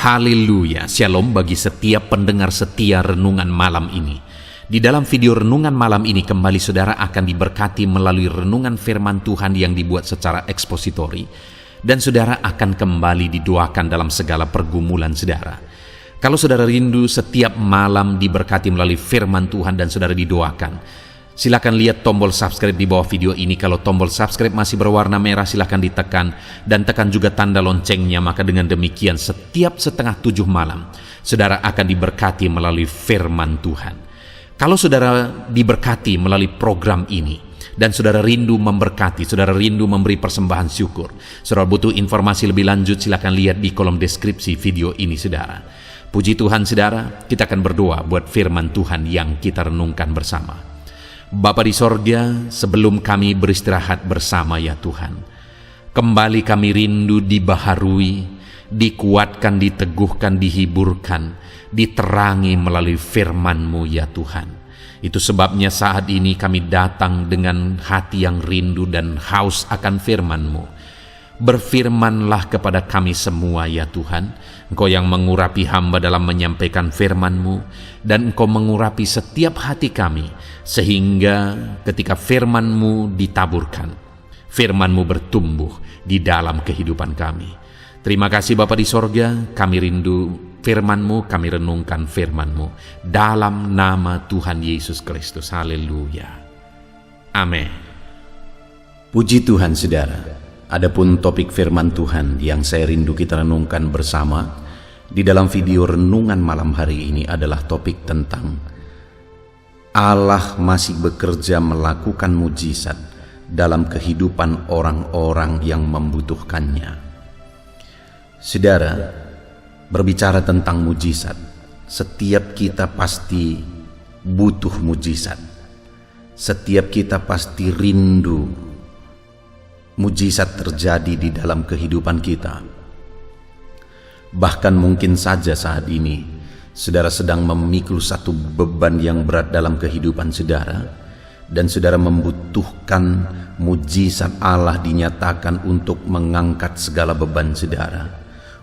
Haleluya, shalom bagi setiap pendengar setia renungan malam ini. Di dalam video renungan malam ini kembali saudara akan diberkati melalui renungan firman Tuhan yang dibuat secara ekspositori. Dan saudara akan kembali didoakan dalam segala pergumulan saudara. Kalau saudara rindu setiap malam diberkati melalui firman Tuhan dan saudara didoakan, silakan lihat tombol subscribe di bawah video ini. Kalau tombol subscribe masih berwarna merah, silakan ditekan dan tekan juga tanda loncengnya. Maka dengan demikian setiap setengah 7 malam saudara akan diberkati melalui firman Tuhan. Kalau saudara diberkati melalui program ini dan saudara rindu memberkati, saudara rindu memberi persembahan syukur, saudara butuh informasi lebih lanjut, silakan lihat di kolom deskripsi video ini saudara. Puji Tuhan saudara, kita akan berdoa buat firman Tuhan yang kita renungkan bersama. Bapa di sorga, sebelum kami beristirahat bersama ya Tuhan, kembali kami rindu dibaharui, dikuatkan, diteguhkan, dihiburkan, diterangi melalui firman-Mu ya Tuhan. Itu sebabnya saat ini kami datang dengan hati yang rindu dan haus akan firman-Mu. Berfirmanlah kepada kami semua ya Tuhan. Engkau yang mengurapi hamba dalam menyampaikan firman-Mu, dan Engkau mengurapi setiap hati kami, sehingga ketika firman-Mu ditaburkan, firman-Mu bertumbuh di dalam kehidupan kami. Terima kasih Bapa di sorga, kami rindu firman-Mu, kami renungkan firman-Mu dalam nama Tuhan Yesus Kristus. Haleluya. Amin. Puji Tuhan saudara. Adapun topik firman Tuhan yang saya rindu kita renungkan bersama di dalam video renungan malam hari ini adalah topik tentang Allah masih bekerja melakukan mujizat dalam kehidupan orang-orang yang membutuhkannya. Saudara, berbicara tentang mujizat, setiap kita pasti butuh mujizat. Setiap kita pasti rindu mujizat terjadi di dalam kehidupan kita. Bahkan mungkin saja saat ini saudara sedang memikul satu beban yang berat dalam kehidupan saudara, dan saudara membutuhkan mujizat Allah dinyatakan untuk mengangkat segala beban saudara,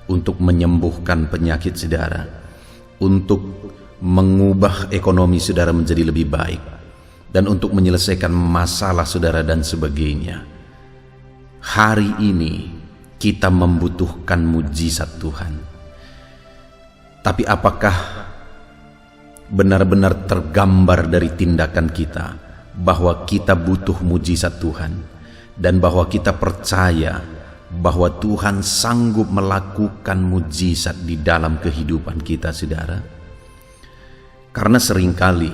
untuk menyembuhkan penyakit saudara, untuk mengubah ekonomi saudara menjadi lebih baik, dan untuk menyelesaikan masalah saudara dan sebagainya. Hari ini kita membutuhkan mujizat Tuhan. Tapi apakah benar-benar tergambar dari tindakan kita bahwa kita butuh mujizat Tuhan, dan bahwa kita percaya bahwa Tuhan sanggup melakukan mujizat di dalam kehidupan kita saudara? Karena seringkali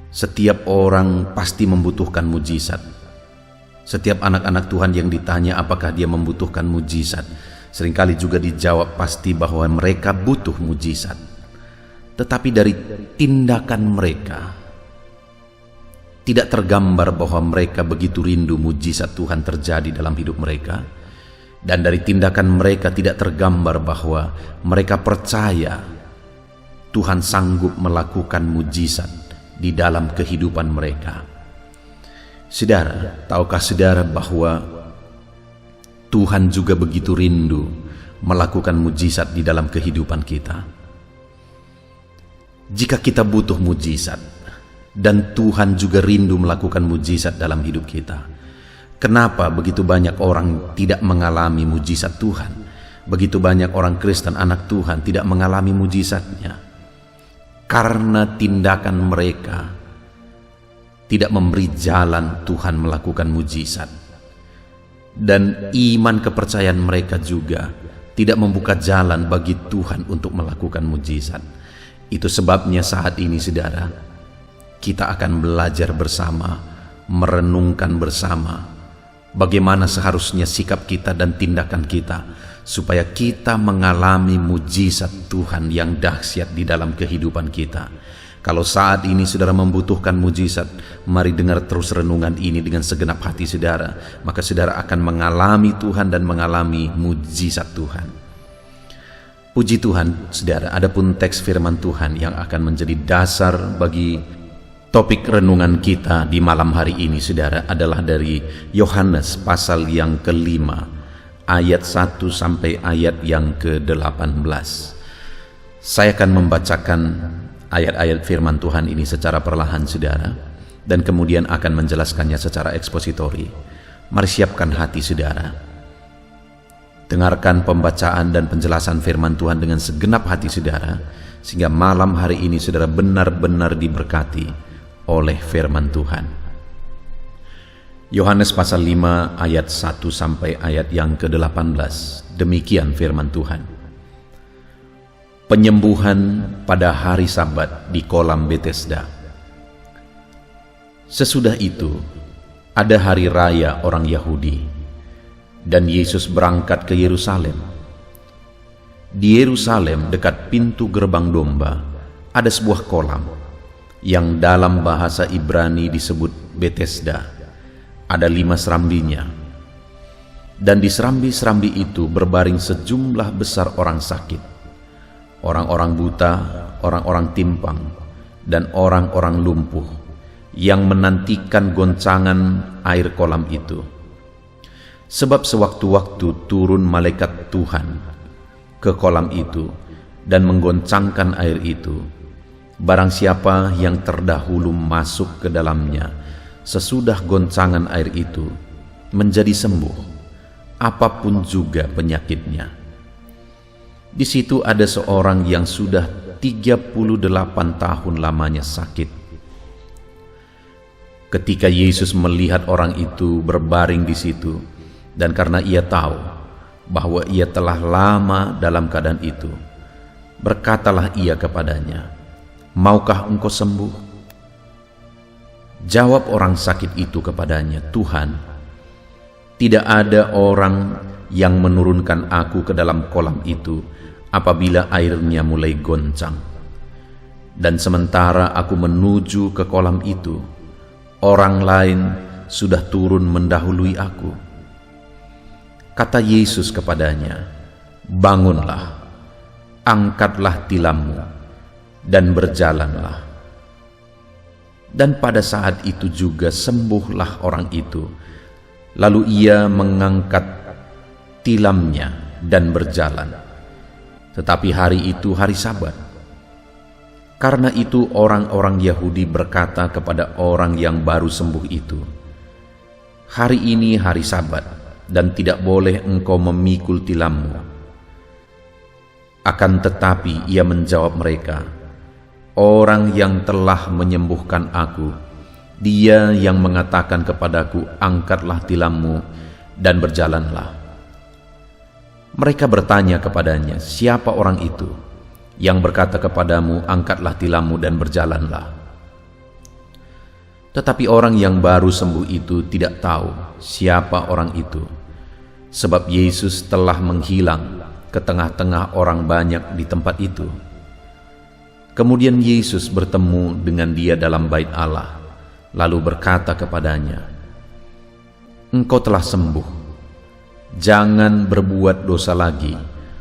setiap orang pasti membutuhkan mujizat. Setiap anak-anak Tuhan yang ditanya apakah dia membutuhkan mujizat, seringkali juga dijawab pasti bahwa mereka butuh mujizat. Tetapi dari tindakan mereka tidak tergambar bahwa mereka begitu rindu mujizat Tuhan terjadi dalam hidup mereka. Dan dari tindakan mereka tidak tergambar bahwa mereka percaya Tuhan sanggup melakukan mujizat di dalam kehidupan mereka. Saudara, tahukah saudara bahwa Tuhan juga begitu rindu melakukan mujizat di dalam kehidupan kita? Jika kita butuh mujizat, dan Tuhan juga rindu melakukan mujizat dalam hidup kita, kenapa begitu banyak orang tidak mengalami mujizat Tuhan? Begitu banyak orang Kristen anak Tuhan tidak mengalami mujizatnya. Karena tindakan mereka tidak memberi jalan Tuhan melakukan mujizat, dan iman kepercayaan mereka juga tidak membuka jalan bagi Tuhan untuk melakukan mujizat. Itu sebabnya saat ini saudara, kita akan belajar bersama, merenungkan bersama bagaimana seharusnya sikap kita dan tindakan kita supaya kita mengalami mujizat Tuhan yang dahsyat di dalam kehidupan kita. Kalau saat ini saudara membutuhkan mujizat, mari dengar terus renungan ini dengan segenap hati saudara. Maka saudara akan mengalami Tuhan dan mengalami mujizat Tuhan. Puji Tuhan saudara, adapun teks firman Tuhan yang akan menjadi dasar bagi topik renungan kita di malam hari ini saudara adalah dari Yohanes pasal yang ke-5 ayat 1 sampai ayat yang ke-18. Saya akan membacakan ayat-ayat firman Tuhan ini secara perlahan, saudara, dan kemudian akan menjelaskannya secara ekspositori. Mari siapkan hati saudara. Dengarkan pembacaan dan penjelasan firman Tuhan dengan segenap hati saudara, sehingga malam hari ini saudara benar-benar diberkati oleh firman Tuhan. Yohanes pasal 5 ayat 1 sampai ayat yang ke-18. Demikian firman Tuhan. Penyembuhan pada hari Sabat di kolam Betesda. Sesudah itu, ada hari raya orang Yahudi, dan Yesus berangkat ke Yerusalem. Di Yerusalem, dekat pintu gerbang domba, ada sebuah kolam, yang dalam bahasa Ibrani disebut Betesda. Ada 5 serambinya. Dan di serambi-serambi itu berbaring sejumlah besar orang sakit, orang-orang buta, orang-orang timpang, dan orang-orang lumpuh, yang menantikan goncangan air kolam itu. Sebab sewaktu-waktu turun malaikat Tuhan ke kolam itu dan menggoncangkan air itu. Barang siapa yang terdahulu masuk ke dalamnya sesudah goncangan air itu menjadi sembuh, apapun juga penyakitnya. Di situ ada seorang yang sudah 38 tahun lamanya sakit. Ketika Yesus melihat orang itu berbaring di situ, dan karena ia tahu bahwa ia telah lama dalam keadaan itu, berkatalah ia kepadanya, "Maukah engkau sembuh?" Jawab orang sakit itu kepadanya, "Tuhan, tidak ada orang yang menurunkan aku ke dalam kolam itu apabila airnya mulai goncang. Dan sementara aku menuju ke kolam itu, orang lain sudah turun mendahului aku." Kata Yesus kepadanya, "Bangunlah, angkatlah tilammu, dan berjalanlah." Dan pada saat itu juga sembuhlah orang itu. Lalu ia mengangkat tilamnya dan berjalan. Tetapi hari itu hari Sabat. Karena itu orang-orang Yahudi berkata kepada orang yang baru sembuh itu, "Hari ini hari Sabat, dan tidak boleh engkau memikul tilammu." Akan tetapi ia menjawab mereka, "Orang yang telah menyembuhkan aku, dia yang mengatakan kepadaku, 'Angkatlah tilammu dan berjalanlah.'" Mereka bertanya kepadanya, "Siapa orang itu yang berkata kepadamu, 'Angkatlah tilammu dan berjalanlah'?" Tetapi orang yang baru sembuh itu tidak tahu siapa orang itu, sebab Yesus telah menghilang ke tengah-tengah orang banyak di tempat itu. Kemudian Yesus bertemu dengan dia dalam bait Allah, lalu berkata kepadanya, "Engkau telah sembuh. Jangan berbuat dosa lagi,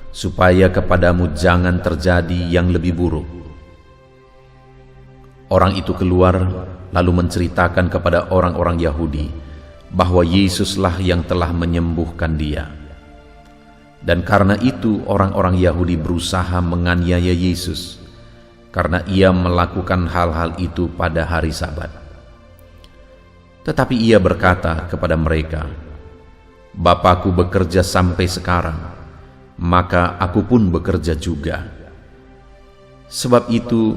supaya kepadamu jangan terjadi yang lebih buruk." Orang itu keluar lalu menceritakan kepada orang-orang Yahudi bahwa Yesuslah yang telah menyembuhkan dia. Dan karena itu orang-orang Yahudi berusaha menganiaya Yesus, karena ia melakukan hal-hal itu pada hari Sabat. Tetapi ia berkata kepada mereka, "Bapakku bekerja sampai sekarang, maka aku pun bekerja juga." Sebab itu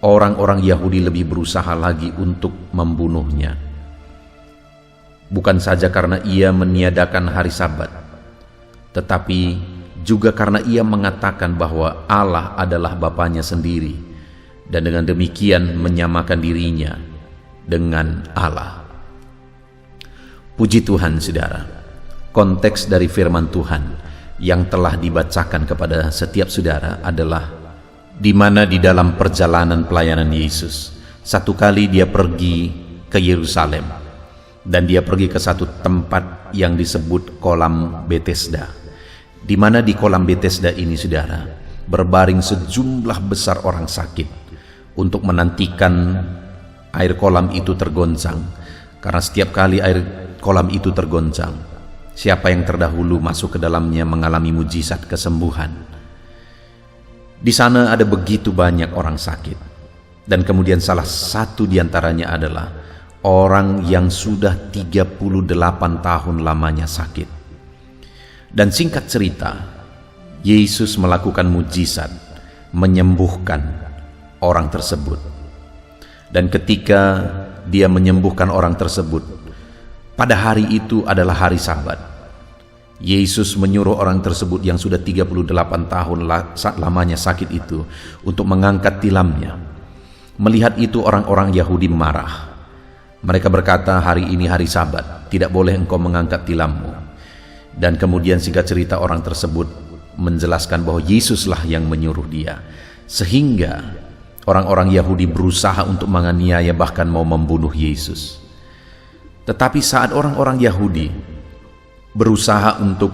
orang-orang Yahudi lebih berusaha lagi untuk membunuhnya. Bukan saja karena ia meniadakan hari Sabat, tetapi juga karena ia mengatakan bahwa Allah adalah Bapanya sendiri, dan dengan demikian menyamakan dirinya dengan Allah. Puji Tuhan, saudara. Konteks dari firman Tuhan yang telah dibacakan kepada setiap saudara adalah di mana di dalam perjalanan pelayanan Yesus, satu kali dia pergi ke Yerusalem, dan dia pergi ke satu tempat yang disebut kolam Betesda, di mana di kolam Betesda ini, saudara, berbaring sejumlah besar orang sakit untuk menantikan air kolam itu tergoncang. Karena setiap kali air kolam itu tergoncang, Siapa yang terdahulu masuk ke dalamnya mengalami mujizat kesembuhan. Di sana ada begitu banyak orang sakit, dan kemudian salah satu diantaranya adalah orang yang sudah 38 tahun lamanya sakit. Dan singkat cerita, Yesus melakukan mujizat, menyembuhkan orang tersebut. Dan ketika dia menyembuhkan orang tersebut, pada hari itu adalah hari Sabat. Yesus menyuruh orang tersebut yang sudah 38 tahun lamanya sakit itu untuk mengangkat tilamnya. Melihat itu orang-orang Yahudi marah. Mereka berkata, hari ini hari Sabat, tidak boleh engkau mengangkat tilammu. Dan kemudian singkat cerita orang tersebut menjelaskan bahwa Yesuslah yang menyuruh dia. Sehingga orang-orang Yahudi berusaha untuk menganiaya, bahkan mau membunuh Yesus. Tetapi saat orang-orang Yahudi berusaha untuk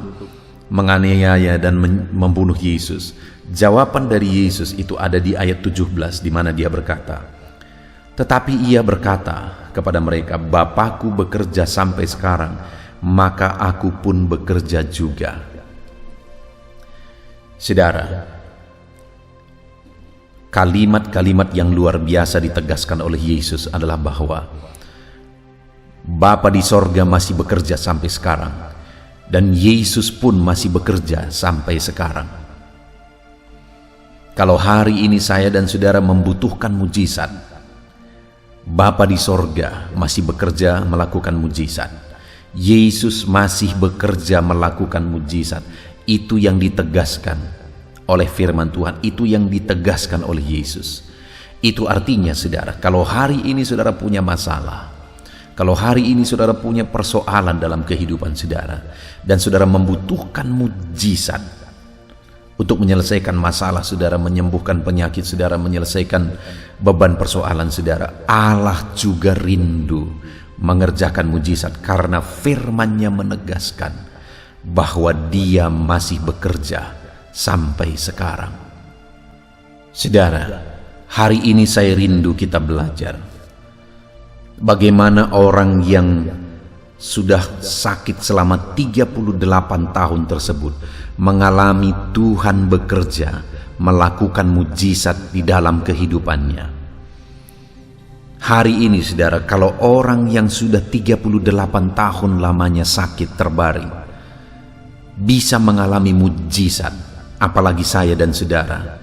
menganiaya dan membunuh Yesus, jawaban dari Yesus itu ada di ayat 17, di mana dia berkata, tetapi ia berkata kepada mereka, Bapakku bekerja sampai sekarang, maka aku pun bekerja juga. Saudara, kalimat-kalimat yang luar biasa ditegaskan oleh Yesus adalah bahwa Bapa di sorga masih bekerja sampai sekarang, dan Yesus pun masih bekerja sampai sekarang. Kalau hari ini saya dan saudara membutuhkan mujizat, Bapa di sorga masih bekerja melakukan mujizat. Yesus masih bekerja melakukan mujizat. Itu yang ditegaskan oleh firman Tuhan, itu yang ditegaskan oleh Yesus. Itu artinya saudara, kalau hari ini saudara punya masalah, kalau hari ini saudara punya persoalan dalam kehidupan saudara, dan saudara membutuhkan mujizat untuk menyelesaikan masalah saudara, menyembuhkan penyakit saudara, menyelesaikan beban persoalan saudara, Allah juga rindu mengerjakan mujizat, karena firman-Nya menegaskan bahwa Dia masih bekerja sampai sekarang. Saudara, hari ini saya rindu kita belajar bagaimana orang yang sudah sakit selama 38 tahun tersebut mengalami Tuhan bekerja melakukan mujizat di dalam kehidupannya. Hari ini saudara, kalau orang yang sudah 38 tahun lamanya sakit terbaring bisa mengalami mujizat, apalagi saya dan saudara.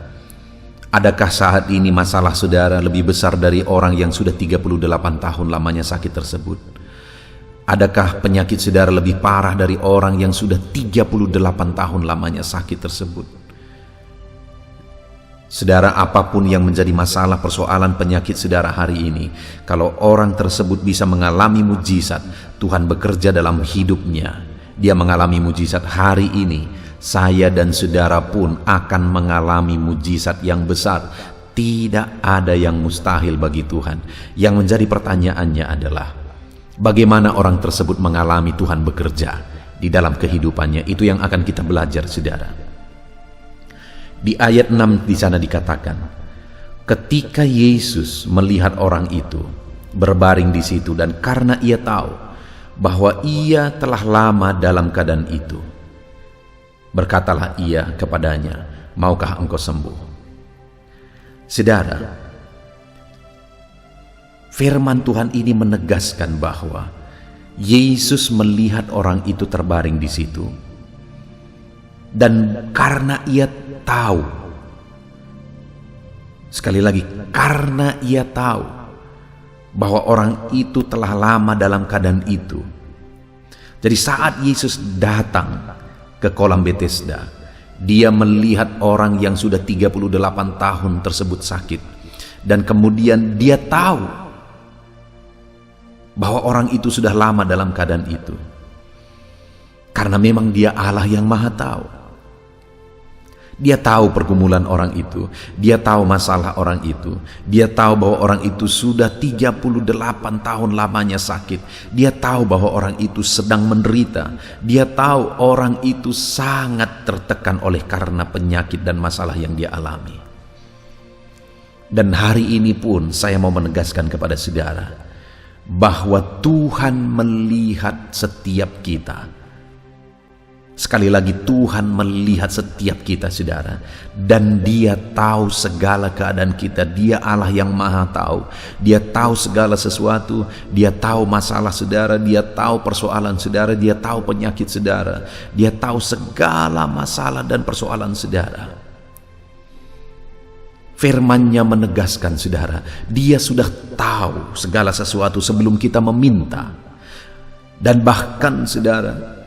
Adakah saat ini masalah saudara lebih besar dari orang yang sudah 38 tahun lamanya sakit tersebut? Adakah penyakit saudara lebih parah dari orang yang sudah 38 tahun lamanya sakit tersebut? Saudara, apapun yang menjadi masalah, persoalan, penyakit saudara hari ini, kalau orang tersebut bisa mengalami mujizat, Tuhan bekerja dalam hidupnya, dia mengalami mujizat hari ini, saya dan saudara pun akan mengalami mujizat yang besar. Tidak ada yang mustahil bagi Tuhan. Yang menjadi pertanyaannya adalah, bagaimana orang tersebut mengalami Tuhan bekerja di dalam kehidupannya? Itu yang akan kita belajar, saudara. Di ayat 6 di sana dikatakan, ketika Yesus melihat orang itu berbaring di situ, dan karena ia tahu bahwa ia telah lama dalam keadaan itu, berkatalah ia kepadanya, maukah engkau sembuh? Saudara, firman Tuhan ini menegaskan bahwa Yesus melihat orang itu terbaring di situ, dan karena ia tahu, sekali lagi, karena ia tahu bahwa orang itu telah lama dalam keadaan itu. Jadi saat Yesus datang ke kolam Bethesda, dia melihat orang yang sudah 38 tahun tersebut sakit, dan kemudian dia tahu bahwa orang itu sudah lama dalam keadaan itu, karena memang dia Allah yang Maha Tahu. Dia tahu pergumulan orang itu, dia tahu masalah orang itu, dia tahu bahwa orang itu sudah 38 tahun lamanya sakit, dia tahu bahwa orang itu sedang menderita, dia tahu orang itu sangat tertekan oleh karena penyakit dan masalah yang dia alami. Dan hari ini pun saya mau menegaskan kepada saudara bahwa Tuhan melihat setiap kita Sekali lagi, Tuhan melihat setiap kita, saudara, dan Dia tahu segala keadaan kita. Dia Allah yang Maha Tahu. Dia tahu segala sesuatu. Dia tahu masalah saudara, Dia tahu persoalan saudara, Dia tahu penyakit saudara, Dia tahu segala masalah dan persoalan saudara. Firman-Nya menegaskan, saudara, Dia sudah tahu segala sesuatu sebelum kita meminta. Dan bahkan, saudara,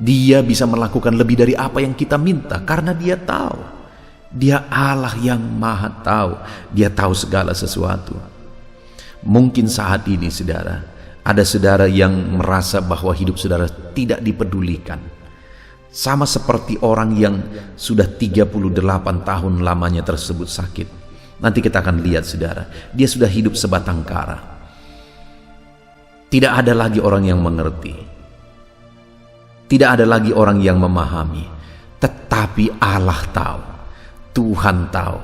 Dia bisa melakukan lebih dari apa yang kita minta, karena Dia tahu. Dia Allah yang Maha Tahu. Dia tahu segala sesuatu. Mungkin saat ini, saudara, ada saudara yang merasa bahwa hidup saudara tidak dipedulikan. Sama seperti orang yang sudah 38 tahun lamanya tersebut sakit. Nanti kita akan lihat, saudara, dia sudah hidup sebatang kara. Tidak ada lagi orang yang mengerti. Tidak ada lagi orang yang memahami, tetapi Allah tahu, Tuhan tahu.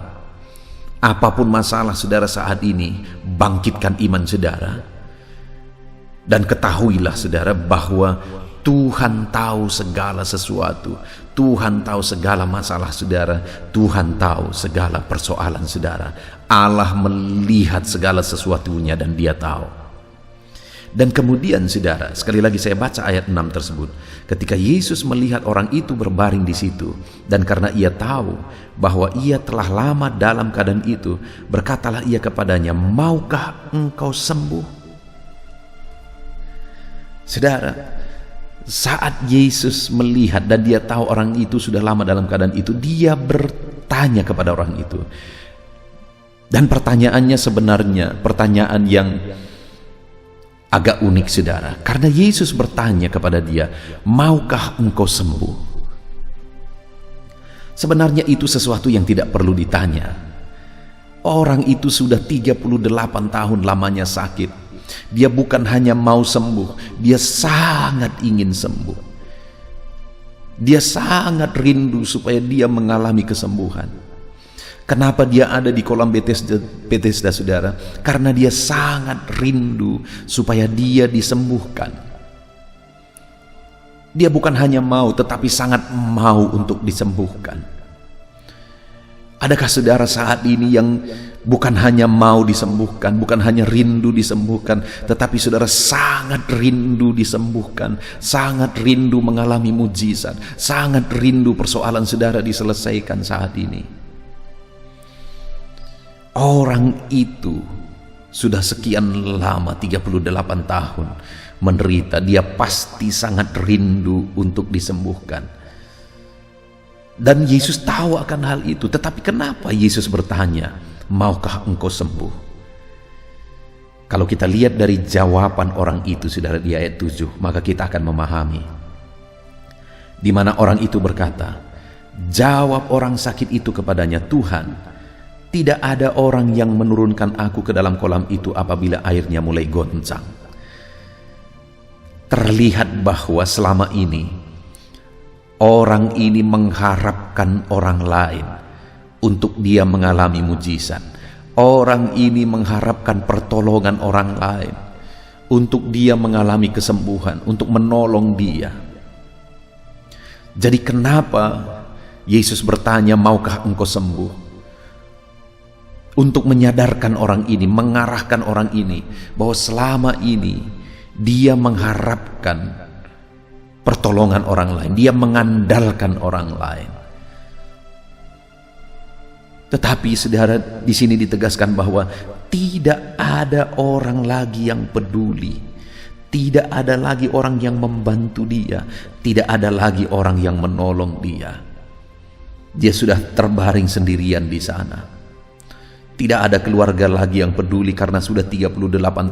Apapun masalah saudara saat ini, bangkitkan iman saudara. Dan ketahuilah, saudara, bahwa Tuhan tahu segala sesuatu. Tuhan tahu segala masalah saudara. Tuhan tahu segala persoalan saudara. Allah melihat segala sesuatunya dan Dia tahu. Dan kemudian, saudara, sekali lagi saya baca ayat 6 tersebut. Ketika Yesus melihat orang itu berbaring di situ, dan karena Ia tahu bahwa ia telah lama dalam keadaan itu, berkatalah Ia kepadanya, "Maukah engkau sembuh?" Saudara, saat Yesus melihat dan Dia tahu orang itu sudah lama dalam keadaan itu, Dia bertanya kepada orang itu. Dan pertanyaannya sebenarnya pertanyaan yang agak unik, saudara, karena Yesus bertanya kepada dia, "Maukah engkau sembuh?" Sebenarnya itu sesuatu yang tidak perlu ditanya. Orang itu sudah 38 tahun lamanya sakit. Dia bukan hanya mau sembuh, dia sangat ingin sembuh. Dia sangat rindu supaya dia mengalami kesembuhan. Kenapa dia ada di kolam Bethesda, saudara? Karena dia sangat rindu supaya dia disembuhkan. Dia bukan hanya mau, tetapi sangat mau untuk disembuhkan. Adakah saudara saat ini yang bukan hanya mau disembuhkan, bukan hanya rindu disembuhkan, tetapi saudara sangat rindu disembuhkan, sangat rindu mengalami mujizat, sangat rindu persoalan saudara diselesaikan saat ini? Orang itu sudah sekian lama, 38 tahun menderita. Dia pasti sangat rindu untuk disembuhkan. Dan Yesus tahu akan hal itu. Tetapi kenapa Yesus bertanya, "Maukah engkau sembuh?" Kalau kita lihat dari jawaban orang itu, saudara, di ayat 7, maka kita akan memahami. Di mana orang itu berkata, jawab orang sakit itu kepadanya, "Tuhan, tidak ada orang yang menurunkan aku ke dalam kolam itu apabila airnya mulai goncang." Terlihat bahwa selama ini orang ini mengharapkan orang lain untuk dia mengalami mujizat. Orang ini mengharapkan pertolongan orang lain untuk dia mengalami kesembuhan, untuk menolong dia. Jadi kenapa Yesus bertanya, "Maukah engkau sembuh?" Untuk menyadarkan orang ini, mengarahkan orang ini bahwa selama ini dia mengharapkan pertolongan orang lain, dia mengandalkan orang lain. Tetapi saudara, di sini ditegaskan bahwa tidak ada orang lagi yang peduli, tidak ada lagi orang yang membantu dia, tidak ada lagi orang yang menolong dia. Dia sudah terbaring sendirian di sana. Tidak ada keluarga lagi yang peduli karena sudah 38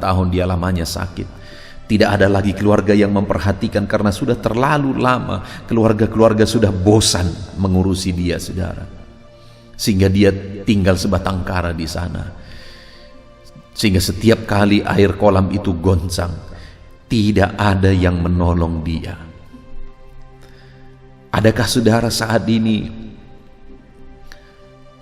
tahun dia lamanya sakit. Tidak ada lagi keluarga yang memperhatikan karena sudah terlalu lama keluarga-keluarga sudah bosan mengurusi dia, saudara. Sehingga dia tinggal sebatang kara di sana. Sehingga setiap kali air kolam itu goncang, tidak ada yang menolong dia. Adakah saudara saat ini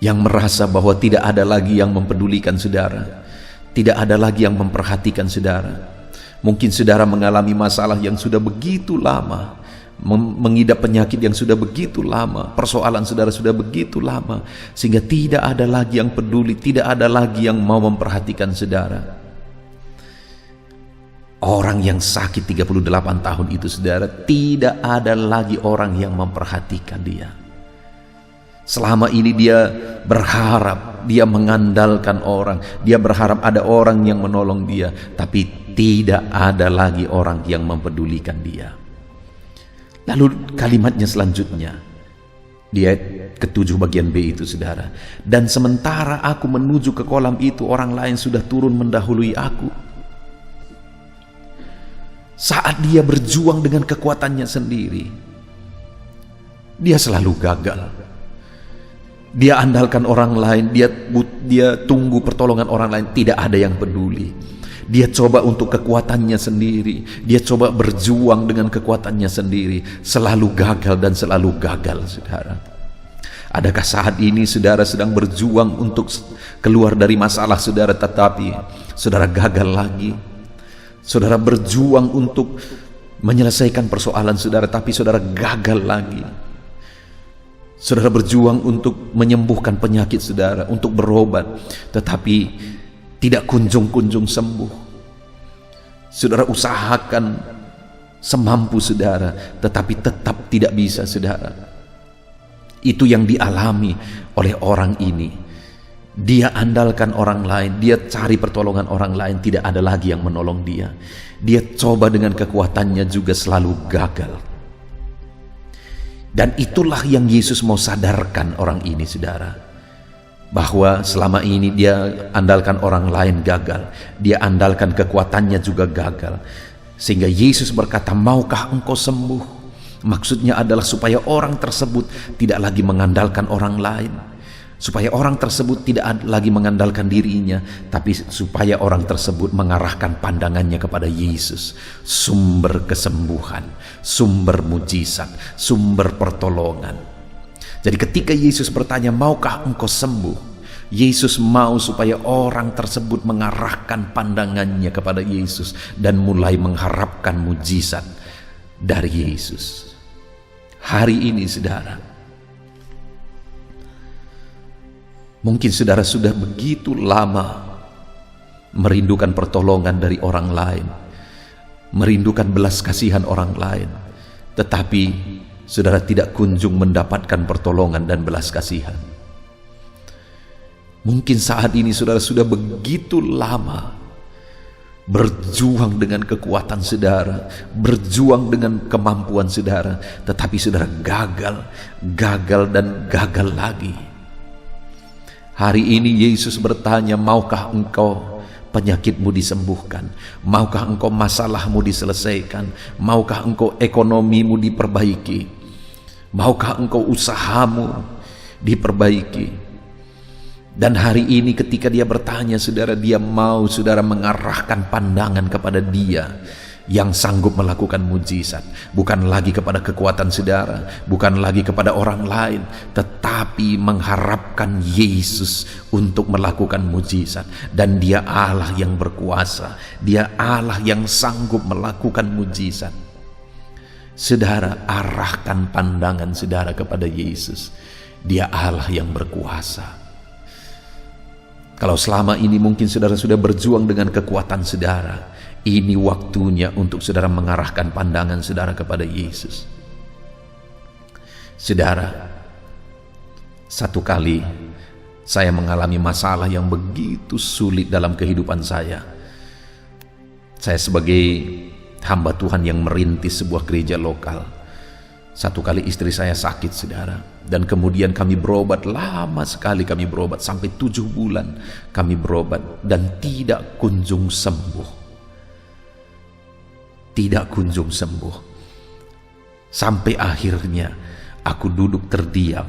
yang merasa bahwa tidak ada lagi yang mempedulikan saudara, tidak ada lagi yang memperhatikan saudara? Mungkin saudara mengalami masalah yang sudah begitu lama, mengidap penyakit yang sudah begitu lama, persoalan saudara sudah begitu lama, sehingga tidak ada lagi yang peduli, tidak ada lagi yang mau memperhatikan saudara. Orang yang sakit 38 tahun itu saudara, tidak ada lagi orang yang memperhatikan dia. Selama ini dia berharap, dia mengandalkan orang, dia berharap ada orang yang menolong dia, tapi tidak ada lagi orang yang mempedulikan dia. Lalu kalimatnya selanjutnya, di ayat ke-7 bagian B itu saudara, dan sementara aku menuju ke kolam itu, orang lain sudah turun mendahului aku. Saat dia berjuang dengan kekuatannya sendiri, dia selalu gagal. Dia andalkan orang lain, dia tunggu pertolongan orang lain, tidak ada yang peduli. Dia coba untuk kekuatannya sendiri, dia coba berjuang dengan kekuatannya sendiri, selalu gagal dan selalu gagal saudara. Adakah saat ini saudara sedang berjuang untuk keluar dari masalah saudara, tetapi saudara gagal lagi? Saudara berjuang untuk menyelesaikan persoalan saudara, tapi saudara gagal lagi. Saudara berjuang untuk menyembuhkan penyakit saudara, untuk berobat, tetapi tidak kunjung-kunjung sembuh. Saudara usahakan semampu saudara, tetapi tetap tidak bisa saudara. Itu yang dialami oleh orang ini. Dia andalkan orang lain, dia cari pertolongan orang lain, tidak ada lagi yang menolong dia. Dia coba dengan kekuatannya juga selalu gagal. Dan itulah yang Yesus mau sadarkan orang ini saudara, bahwa selama ini dia andalkan orang lain gagal, dia andalkan kekuatannya juga gagal, sehingga Yesus berkata, maukah engkau sembuh? Maksudnya adalah supaya orang tersebut tidak lagi mengandalkan orang lain, supaya orang tersebut tidak lagi mengandalkan dirinya, tapi supaya orang tersebut mengarahkan pandangannya kepada Yesus, sumber kesembuhan, sumber mujizat, sumber pertolongan. Jadi ketika Yesus bertanya, maukah engkau sembuh? Yesus mau supaya orang tersebut mengarahkan pandangannya kepada Yesus dan mulai mengharapkan mujizat dari Yesus. Hari ini saudara, mungkin saudara sudah begitu lama merindukan pertolongan dari orang lain, merindukan belas kasihan orang lain, tetapi saudara tidak kunjung mendapatkan pertolongan dan belas kasihan. Mungkin saat ini saudara sudah begitu lama berjuang dengan kekuatan saudara, berjuang dengan kemampuan saudara, tetapi saudara gagal dan gagal lagi. Hari ini Yesus bertanya, maukah engkau penyakitmu disembuhkan? Maukah engkau masalahmu diselesaikan? Maukah engkau ekonomimu diperbaiki? Maukah engkau usahamu diperbaiki? Dan hari ini ketika dia bertanya saudara, dia mau saudara mengarahkan pandangan kepada dia yang sanggup melakukan mujizat, bukan lagi kepada kekuatan saudara, bukan lagi kepada orang lain, tetapi mengharapkan Yesus untuk melakukan mujizat. Dan dia Allah yang berkuasa, dia Allah yang sanggup melakukan mujizat. Saudara, arahkan pandangan saudara kepada Yesus, dia Allah yang berkuasa. Kalau selama ini mungkin saudara sudah berjuang dengan kekuatan saudara, ini waktunya untuk saudara mengarahkan pandangan saudara kepada Yesus. Saudara, satu kali saya mengalami masalah yang begitu sulit dalam kehidupan saya. Saya sebagai hamba Tuhan yang merintis sebuah gereja lokal, satu kali istri saya sakit saudara, dan kemudian kami berobat, lama sekali kami berobat, sampai 7 bulan kami berobat dan tidak kunjung sembuh. Tidak kunjung sembuh. Sampai akhirnya aku duduk terdiam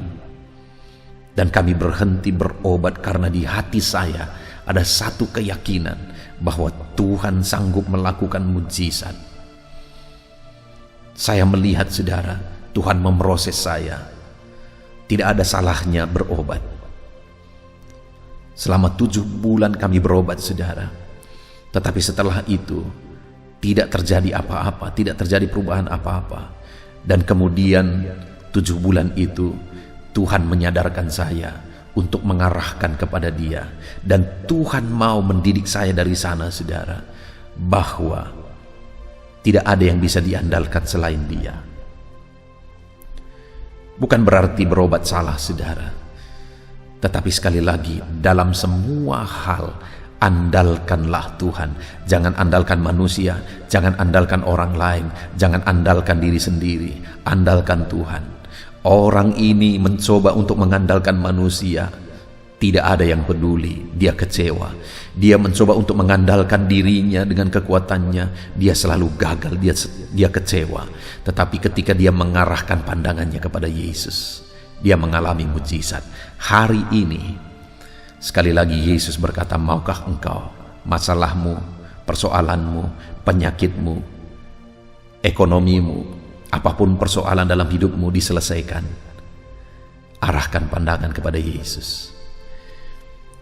dan kami berhenti berobat karena di hati saya ada satu keyakinan bahwa Tuhan sanggup melakukan mujizat. Saya melihat saudara, Tuhan memproses saya. Tidak ada salahnya berobat. Selama 7 bulan kami berobat saudara. Tetapi setelah itu tidak terjadi apa-apa, tidak terjadi perubahan apa-apa. Dan kemudian 7 bulan itu Tuhan menyadarkan saya untuk mengarahkan kepada Dia. Dan Tuhan mau mendidik saya dari sana, saudara, bahwa tidak ada yang bisa diandalkan selain Dia. Bukan berarti berobat salah, saudara, tetapi sekali lagi, dalam semua hal andalkanlah Tuhan. Jangan andalkan manusia, jangan andalkan orang lain, jangan andalkan diri sendiri, andalkan Tuhan. Orang ini mencoba untuk mengandalkan manusia, tidak ada yang peduli, dia kecewa. Dia mencoba untuk mengandalkan dirinya dengan kekuatannya, dia selalu gagal, dia kecewa. Tetapi ketika dia mengarahkan pandangannya kepada Yesus, dia mengalami mujizat. Hari ini, sekali lagi Yesus berkata, maukah engkau masalahmu, persoalanmu, penyakitmu, ekonomimu, apapun persoalan dalam hidupmu diselesaikan? Arahkan pandangan kepada Yesus.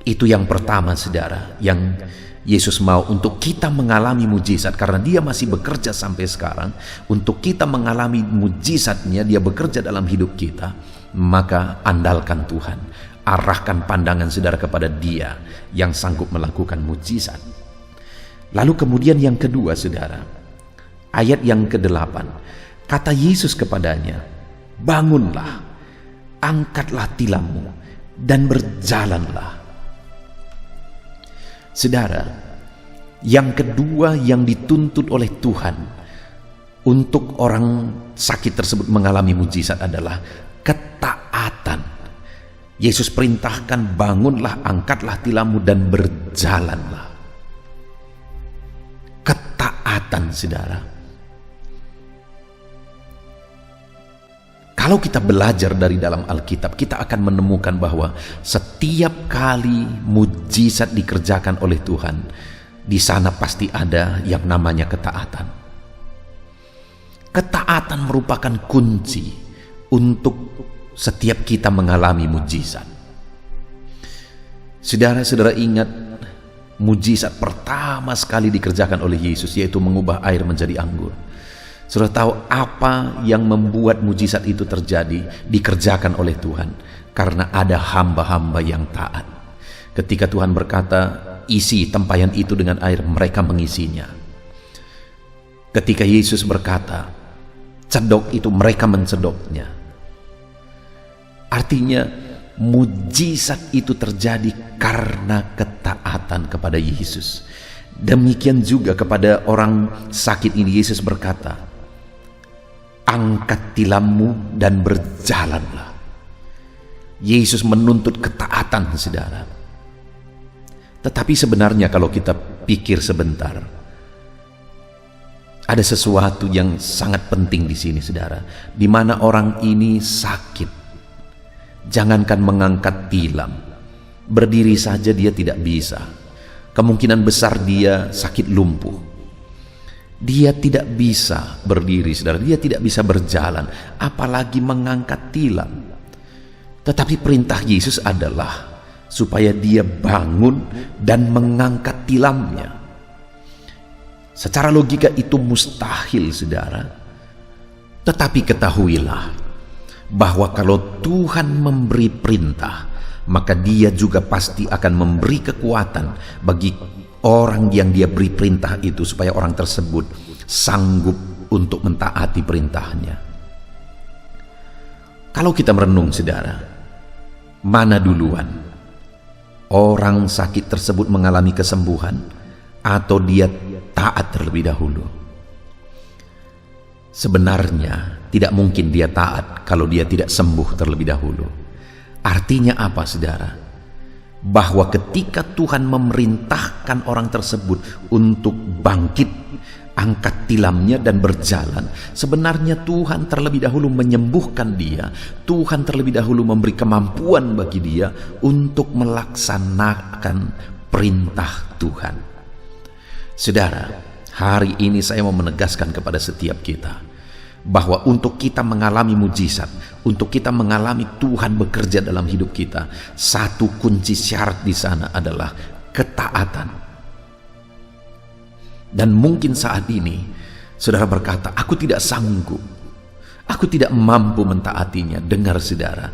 Itu yang pertama, saudara, yang Yesus mau untuk kita mengalami mujizat, karena Dia masih bekerja sampai sekarang. Untuk kita mengalami mujizatnya, Dia bekerja dalam hidup kita. Maka andalkan Tuhan, arahkan pandangan saudara kepada Dia yang sanggup melakukan mujizat. Lalu kemudian yang kedua, saudara, ayat yang ke-8, kata Yesus kepadanya, bangunlah, angkatlah tilammu, dan berjalanlah. Saudara, yang kedua yang dituntut oleh Tuhan untuk orang sakit tersebut mengalami mujizat adalah ketaatan. Yesus perintahkan, bangunlah, angkatlah tilammu, dan berjalanlah. Ketaatan, saudara. Kalau kita belajar dari dalam Alkitab, kita akan menemukan bahwa setiap kali mujizat dikerjakan oleh Tuhan, di sana pasti ada yang namanya ketaatan. Ketaatan merupakan kunci untuk setiap kita mengalami mujizat. Saudara-saudara ingat, mujizat pertama sekali dikerjakan oleh Yesus, yaitu mengubah air menjadi anggur. Saudara tahu apa yang membuat mujizat itu terjadi, dikerjakan oleh Tuhan? Karena ada hamba-hamba yang taat. Ketika Tuhan berkata, isi tempayan itu dengan air, mereka mengisinya. Ketika Yesus berkata, cedok itu, mereka mencedoknya. Artinya, mujizat itu terjadi karena ketaatan kepada Yesus. Demikian juga kepada orang sakit ini, Yesus berkata, angkat tilammu dan berjalanlah. Yesus menuntut ketaatan, saudara. Tetapi sebenarnya kalau kita pikir sebentar, ada sesuatu yang sangat penting di sini, saudara, di mana orang ini sakit. Jangankan mengangkat tilam, berdiri saja dia tidak bisa. Kemungkinan besar dia sakit lumpuh. Dia tidak bisa berdiri, saudara. Dia tidak bisa berjalan, apalagi mengangkat tilam. Tetapi perintah Yesus adalah supaya dia bangun dan mengangkat tilamnya. Secara logika itu mustahil, saudara. Tetapi ketahuilah bahwa kalau Tuhan memberi perintah, maka Dia juga pasti akan memberi kekuatan bagi orang yang Dia beri perintah itu, supaya orang tersebut sanggup untuk mentaati perintahnya. Kalau kita merenung, saudara, mana duluan? Orang sakit tersebut mengalami kesembuhan atau dia taat terlebih dahulu? Sebenarnya tidak mungkin dia taat kalau dia tidak sembuh terlebih dahulu. Artinya apa, saudara? Bahwa ketika Tuhan memerintahkan orang tersebut untuk bangkit, angkat tilamnya dan berjalan, sebenarnya Tuhan terlebih dahulu menyembuhkan dia. Tuhan terlebih dahulu memberi kemampuan bagi dia untuk melaksanakan perintah Tuhan. Saudara, hari ini saya mau menegaskan kepada setiap kita bahwa untuk kita mengalami mujizat, untuk kita mengalami Tuhan bekerja dalam hidup kita, satu kunci syarat di sana adalah ketaatan. Dan mungkin saat ini saudara berkata, aku tidak sanggup, Aku tidak mampu mentaatinya. Dengar saudara,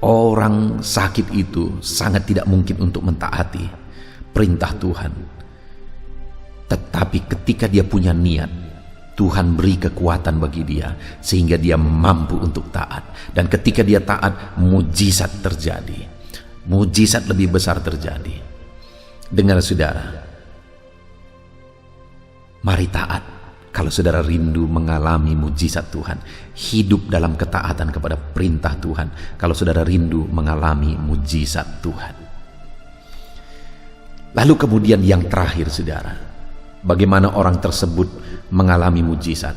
orang sakit itu sangat tidak mungkin untuk mentaati perintah Tuhan. Tetapi ketika dia punya niat, Tuhan beri kekuatan bagi dia sehingga dia mampu untuk taat. Dan ketika dia taat, mujizat terjadi. Mujizat lebih besar terjadi. Dengar saudara, mari taat. Kalau saudara rindu mengalami mujizat Tuhan, hidup dalam ketaatan kepada perintah Tuhan. Kalau saudara rindu mengalami mujizat Tuhan. Lalu kemudian yang terakhir saudara, bagaimana orang tersebut mengalami mujizat?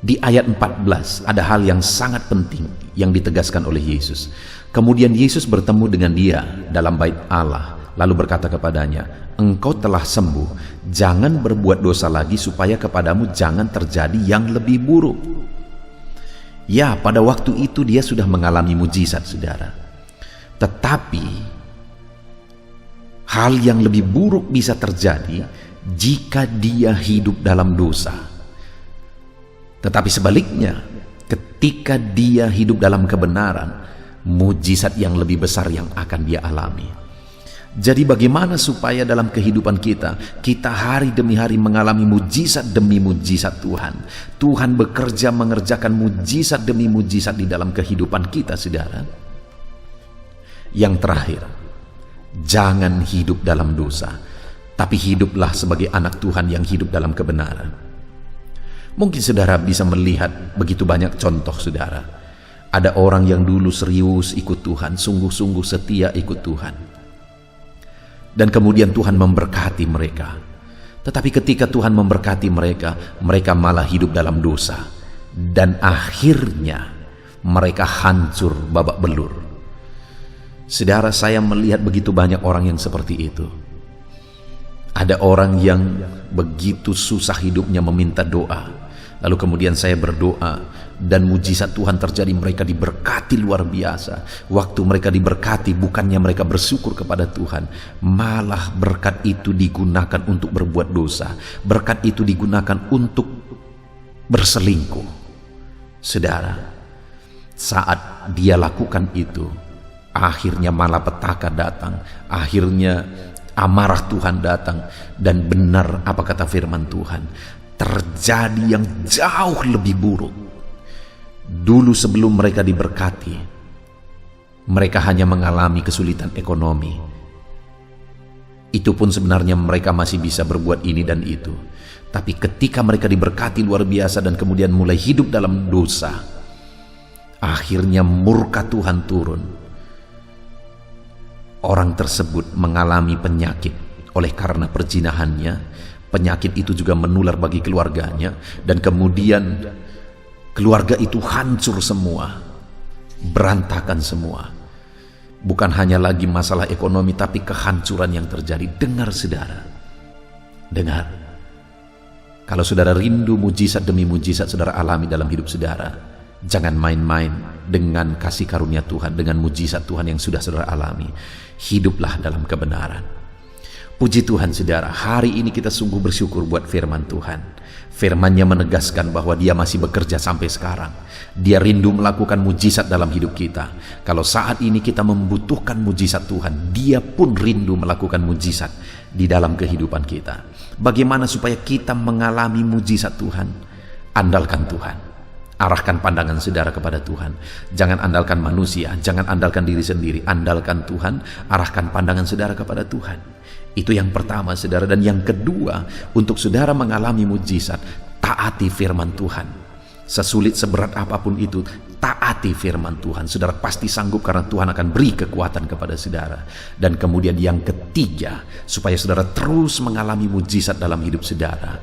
Di ayat 14 ada hal yang sangat penting yang ditegaskan oleh Yesus. Kemudian Yesus bertemu dengan dia dalam bait Allah, lalu berkata kepadanya, "Engkau telah sembuh, jangan berbuat dosa lagi supaya kepadamu jangan terjadi yang lebih buruk." Ya, pada waktu itu dia sudah mengalami mujizat saudara. Tetapi hal yang lebih buruk bisa terjadi jika dia hidup dalam dosa. Tetapi sebaliknya, ketika dia hidup dalam kebenaran, mujizat yang lebih besar yang akan dia alami. Jadi bagaimana supaya dalam kehidupan kita hari demi hari mengalami mujizat demi mujizat Tuhan. Tuhan bekerja mengerjakan mujizat demi mujizat di dalam kehidupan kita saudara. Yang terakhir, jangan hidup dalam dosa, tapi hiduplah sebagai anak Tuhan yang hidup dalam kebenaran. Mungkin saudara bisa melihat begitu banyak contoh saudara. Ada orang yang dulu serius ikut Tuhan, sungguh-sungguh setia ikut Tuhan. Dan kemudian Tuhan memberkati mereka. Tetapi ketika Tuhan memberkati mereka, mereka malah hidup dalam dosa. Dan akhirnya mereka hancur babak belur. Saudara, saya melihat begitu banyak orang yang seperti itu. Ada orang yang begitu susah hidupnya meminta doa. Lalu kemudian saya berdoa dan mujizat Tuhan terjadi, mereka diberkati luar biasa. Waktu mereka diberkati, bukannya mereka bersyukur kepada Tuhan, malah berkat itu digunakan untuk berbuat dosa. Berkat itu digunakan untuk berselingkuh. Saudara, saat dia lakukan itu, akhirnya malapetaka datang, akhirnya amarah Tuhan datang. Dan benar apa kata firman Tuhan, terjadi yang jauh lebih buruk. Dulu sebelum mereka diberkati, mereka hanya mengalami kesulitan ekonomi. Itu pun sebenarnya mereka masih bisa berbuat ini dan itu. Tapi ketika mereka diberkati luar biasa dan kemudian mulai hidup dalam dosa, akhirnya murka Tuhan turun. Orang tersebut mengalami penyakit oleh karena perzinahannya. Penyakit itu juga menular bagi keluarganya, dan kemudian keluarga itu hancur semua, berantakan semua. Bukan hanya lagi masalah ekonomi, tapi kehancuran yang terjadi. Dengar saudara, dengar. Kalau saudara rindu mujizat demi mujizat saudara alami dalam hidup saudara, jangan main-main dengan kasih karunia Tuhan, dengan mujizat Tuhan yang sudah saudara alami. Hiduplah dalam kebenaran. Puji Tuhan saudara, hari ini kita sungguh bersyukur buat firman Tuhan. Firman-Nya menegaskan bahwa Dia masih bekerja sampai sekarang. Dia rindu melakukan mujizat dalam hidup kita. Kalau saat ini kita membutuhkan mujizat Tuhan, Dia pun rindu melakukan mujizat di dalam kehidupan kita. Bagaimana supaya kita mengalami mujizat Tuhan? Andalkan Tuhan. Arahkan pandangan saudara kepada Tuhan. Jangan andalkan manusia, jangan andalkan diri sendiri. Andalkan Tuhan, arahkan pandangan saudara kepada Tuhan. Itu yang pertama saudara. Dan yang kedua, untuk saudara mengalami mujizat, taati firman Tuhan. Sesulit seberat apapun itu, taati firman Tuhan. Saudara pasti sanggup karena Tuhan akan beri kekuatan kepada saudara. Dan kemudian yang ketiga, supaya saudara terus mengalami mujizat dalam hidup saudara,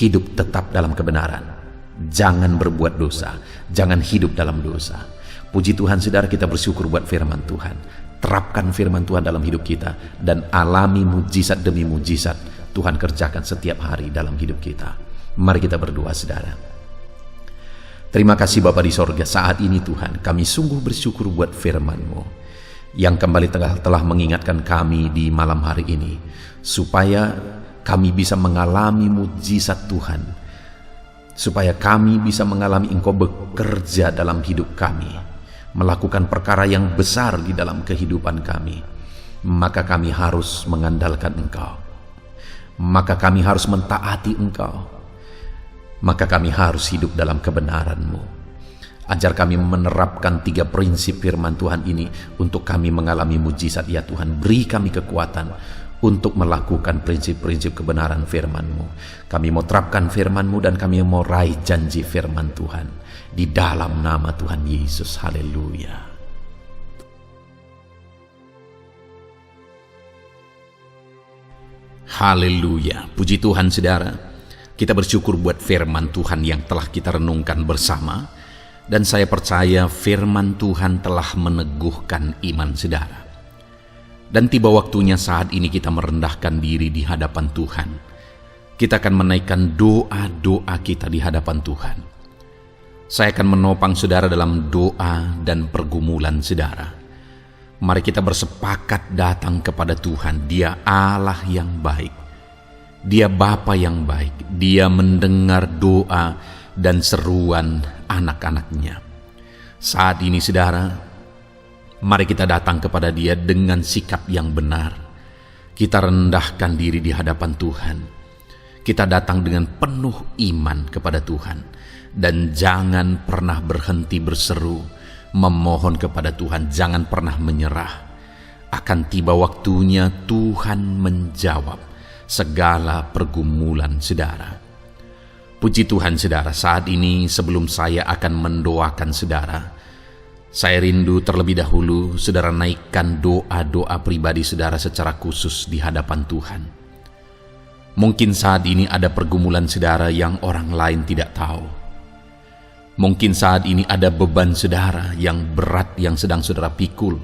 hidup tetap dalam kebenaran. Jangan berbuat dosa, jangan hidup dalam dosa. Puji Tuhan saudara, kita bersyukur buat firman Tuhan. Terapkan firman Tuhan dalam hidup kita dan alami mujizat demi mujizat Tuhan kerjakan setiap hari dalam hidup kita. Mari kita berdoa saudara. Terima kasih Bapa di sorga, saat ini Tuhan kami sungguh bersyukur buat firman-Mu yang kembali telah mengingatkan kami di malam hari ini, supaya kami bisa mengalami mujizat Tuhan supaya kami bisa mengalami Engkau bekerja dalam hidup kami, melakukan perkara yang besar di dalam kehidupan kami. Maka kami harus mengandalkan Engkau, maka kami harus mentaati Engkau, maka kami harus hidup dalam kebenaran-Mu. Ajar kami menerapkan 3 prinsip firman Tuhan ini untuk kami mengalami mujizat ya Tuhan. Beri kami kekuatan untuk melakukan prinsip-prinsip kebenaran firman-Mu. Kami mau terapkan firman-Mu dan kami mau raih janji firman Tuhan. Di dalam nama Tuhan Yesus. Haleluya. Haleluya. Puji Tuhan saudara. Kita bersyukur buat firman Tuhan yang telah kita renungkan bersama. Dan saya percaya firman Tuhan telah meneguhkan iman saudara. Dan tiba waktunya saat ini kita merendahkan diri di hadapan Tuhan. Kita akan menaikkan doa-doa kita di hadapan Tuhan. Saya akan menopang saudara dalam doa dan pergumulan saudara. Mari kita bersepakat datang kepada Tuhan. Dia Allah yang baik. Dia Bapa yang baik. Dia mendengar doa dan seruan anak-anaknya. Saat ini saudara, mari kita datang kepada Dia dengan sikap yang benar. Kita rendahkan diri di hadapan Tuhan. Kita datang dengan penuh iman kepada Tuhan. Dan jangan pernah berhenti berseru, memohon kepada Tuhan. Jangan pernah menyerah. Akan tiba waktunya Tuhan menjawab segala pergumulan saudara. Puji Tuhan saudara, saat ini sebelum saya akan mendoakan saudara, saya rindu terlebih dahulu saudara naikkan doa-doa pribadi saudara secara khusus di hadapan Tuhan. Mungkin saat ini ada pergumulan saudara yang orang lain tidak tahu. Mungkin saat ini ada beban saudara yang berat yang sedang saudara pikul,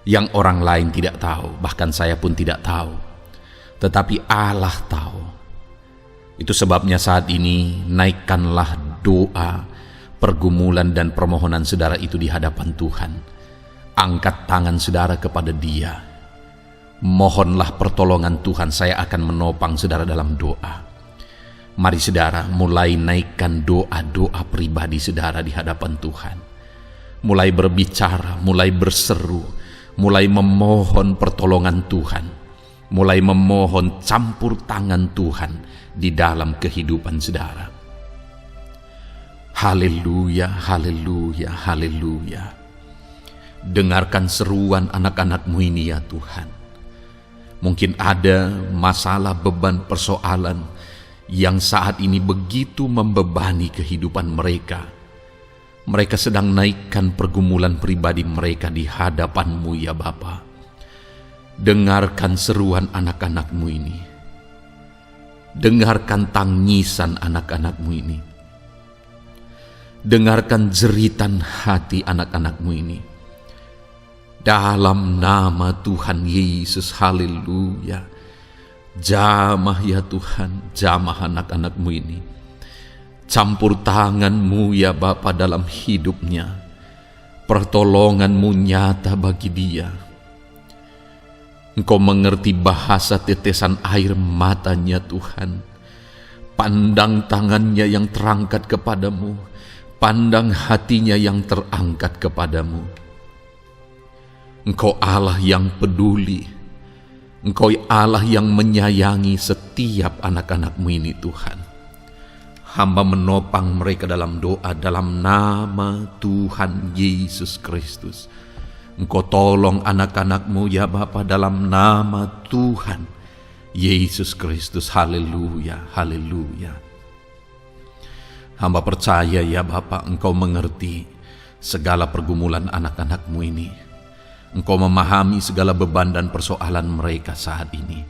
yang orang lain tidak tahu, bahkan saya pun tidak tahu. Tetapi Allah tahu. Itu sebabnya saat ini naikkanlah doa, pergumulan dan permohonan saudara itu di hadapan Tuhan. Angkat tangan saudara kepada Dia. Mohonlah pertolongan Tuhan, saya akan menopang saudara dalam doa. Mari saudara mulai naikkan doa-doa pribadi saudara di hadapan Tuhan. Mulai berbicara, mulai berseru, mulai memohon pertolongan Tuhan. Mulai memohon campur tangan Tuhan di dalam kehidupan saudara. Haleluya, haleluya, haleluya. Dengarkan seruan anak-anak-Mu ini ya Tuhan. Mungkin ada masalah, beban, persoalan yang saat ini begitu membebani kehidupan mereka. Mereka sedang naikkan pergumulan pribadi mereka di hadapan-Mu ya Bapa. Dengarkan seruan anak-anak-Mu ini. Dengarkan tangisan anak-anak-Mu ini. Dengarkan jeritan hati anak-anak-Mu ini. Dalam nama Tuhan Yesus, haleluya. Jamah ya Tuhan, jamah anak-anak-Mu ini. Campur tangan-Mu ya Bapa dalam hidupnya. Pertolongan-Mu nyata bagi dia. Engkau mengerti bahasa tetesan air matanya Tuhan. Pandang tangannya yang terangkat kepadamu. Pandang hatinya yang terangkat kepadamu. Engkau Allah yang peduli. Engkau Allah yang menyayangi setiap anak-anak-Mu ini Tuhan. Hamba menopang mereka dalam doa dalam nama Tuhan Yesus Kristus. Engkau tolong anak-anak-Mu ya Bapa dalam nama Tuhan Yesus Kristus. Haleluya, haleluya. Hamba percaya ya Bapa, Engkau mengerti segala pergumulan anak-anak-Mu ini. Engkau memahami segala beban dan persoalan mereka saat ini.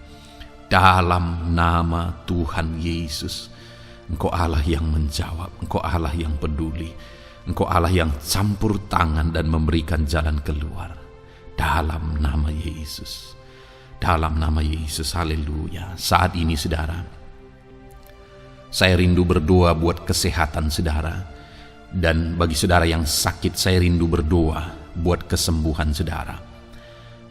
Dalam nama Tuhan Yesus, Engkau Allah yang menjawab, Engkau Allah yang peduli. Engkau Allah yang campur tangan dan memberikan jalan keluar. Dalam nama Yesus. Dalam nama Yesus, haleluya. Saat ini saudara, saya rindu berdoa buat kesehatan saudara. Dan bagi saudara yang sakit, saya rindu berdoa buat kesembuhan saudara.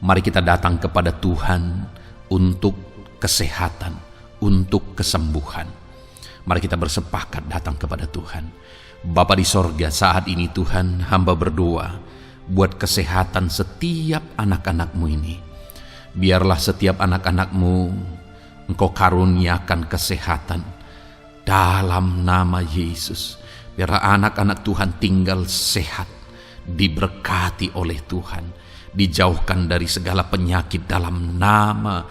Mari kita datang kepada Tuhan untuk kesehatan, untuk kesembuhan. Mari kita bersepakat datang kepada Tuhan. Bapa di sorga, saat ini Tuhan, hamba berdoa buat kesehatan setiap anak-anak-Mu ini. Biarlah setiap anak-anak-Mu Engkau karuniakan kesehatan dalam nama Yesus. Biarlah anak-anak Tuhan tinggal sehat, diberkati oleh Tuhan, dijauhkan dari segala penyakit dalam nama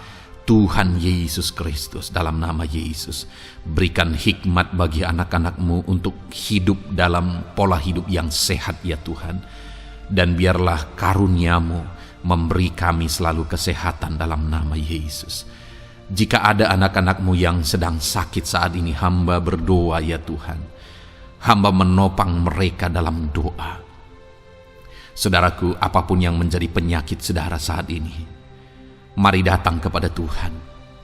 Tuhan Yesus Kristus. Dalam nama Yesus, berikan hikmat bagi anak-anak-Mu untuk hidup dalam pola hidup yang sehat ya Tuhan. Dan biarlah karunia-Mu memberi kami selalu kesehatan dalam nama Yesus. Jika ada anak-anak-Mu yang sedang sakit saat ini, hamba berdoa ya Tuhan. Hamba menopang mereka dalam doa. Saudaraku, apapun yang menjadi penyakit saudara saat ini, mari datang kepada Tuhan.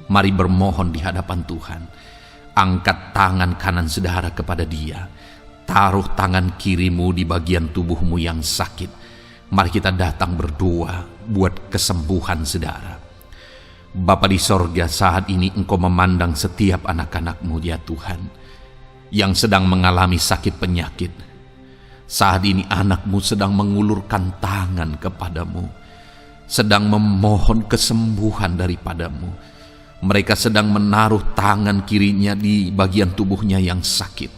Mari bermohon di hadapan Tuhan. Angkat tangan kanan saudara kepada Dia. Taruh tangan kirimu di bagian tubuhmu yang sakit. Mari kita datang berdoa buat kesembuhan saudara. Bapa di sorga, saat ini Engkau memandang setiap anak-anak-Mu ya Tuhan, yang sedang mengalami sakit penyakit. Saat ini anak-Mu sedang mengulurkan tangan kepadamu, sedang memohon kesembuhan daripadamu. Mereka sedang menaruh tangan kirinya di bagian tubuhnya yang sakit.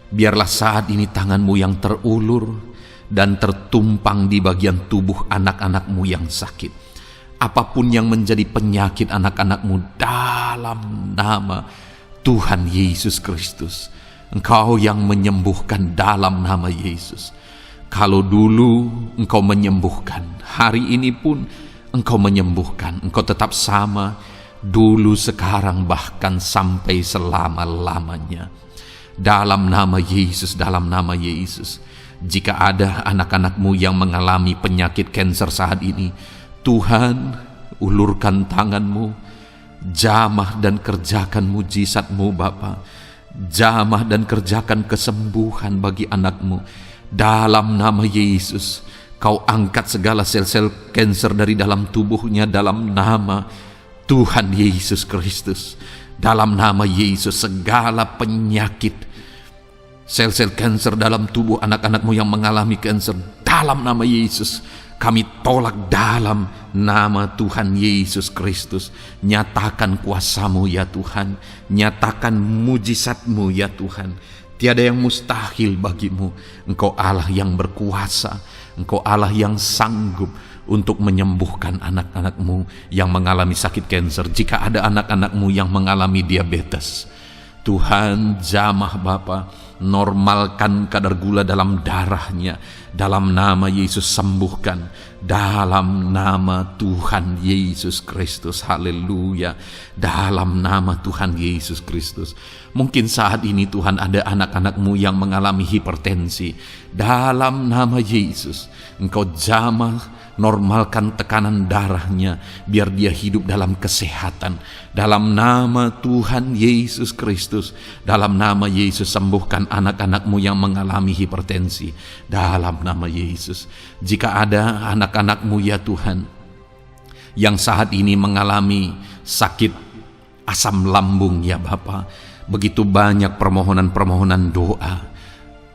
Biarlah saat ini tangan-Mu yang terulur dan tertumpang di bagian tubuh anak-anak-Mu yang sakit. Apapun yang menjadi penyakit anak-anak-Mu, dalam nama Tuhan Yesus Kristus, Engkau yang menyembuhkan dalam nama Yesus. Kalau dulu Engkau menyembuhkan, hari ini pun Engkau menyembuhkan. Engkau tetap sama, dulu, sekarang, bahkan sampai selama-lamanya. Dalam nama Yesus, dalam nama Yesus. Jika ada anak-anak-Mu yang mengalami penyakit kanker saat ini, Tuhan, ulurkan tangan-Mu, jamah dan kerjakan mujizat-Mu Bapa. Jamah dan kerjakan kesembuhan bagi anak-Mu. Dalam nama Yesus, Kau angkat segala sel-sel kanker dari dalam tubuhnya dalam nama Tuhan Yesus Kristus. Dalam nama Yesus, segala penyakit, sel-sel kanker dalam tubuh anak-anak-Mu yang mengalami kanker, dalam nama Yesus, kami tolak dalam nama Tuhan Yesus Kristus. Nyatakan kuasa-Mu ya Tuhan. Nyatakan mujizat-Mu ya Tuhan. Tiada yang mustahil bagi-Mu. Engkau Allah yang berkuasa. Engkau Allah yang sanggup untuk menyembuhkan anak-anak-Mu yang mengalami sakit kanker. Jika ada anak-anak-Mu yang mengalami diabetes, Tuhan, jamah Bapa, normalkan kadar gula dalam darahnya. Dalam nama Yesus, sembuhkan. Dalam nama Tuhan Yesus Kristus. Haleluya. Dalam nama Tuhan Yesus Kristus. Mungkin saat ini Tuhan ada anak-anak-Mu yang mengalami hipertensi. Dalam nama Yesus, Engkau jamah, normalkan tekanan darahnya, biar dia hidup dalam kesehatan. Dalam nama Tuhan Yesus Kristus, dalam nama Yesus, sembuhkan anak-anak-Mu yang mengalami hipertensi. Dalam nama Yesus. Jika ada anak-anak-Mu ya Tuhan, yang saat ini mengalami sakit asam lambung ya Bapa, begitu banyak permohonan-permohonan doa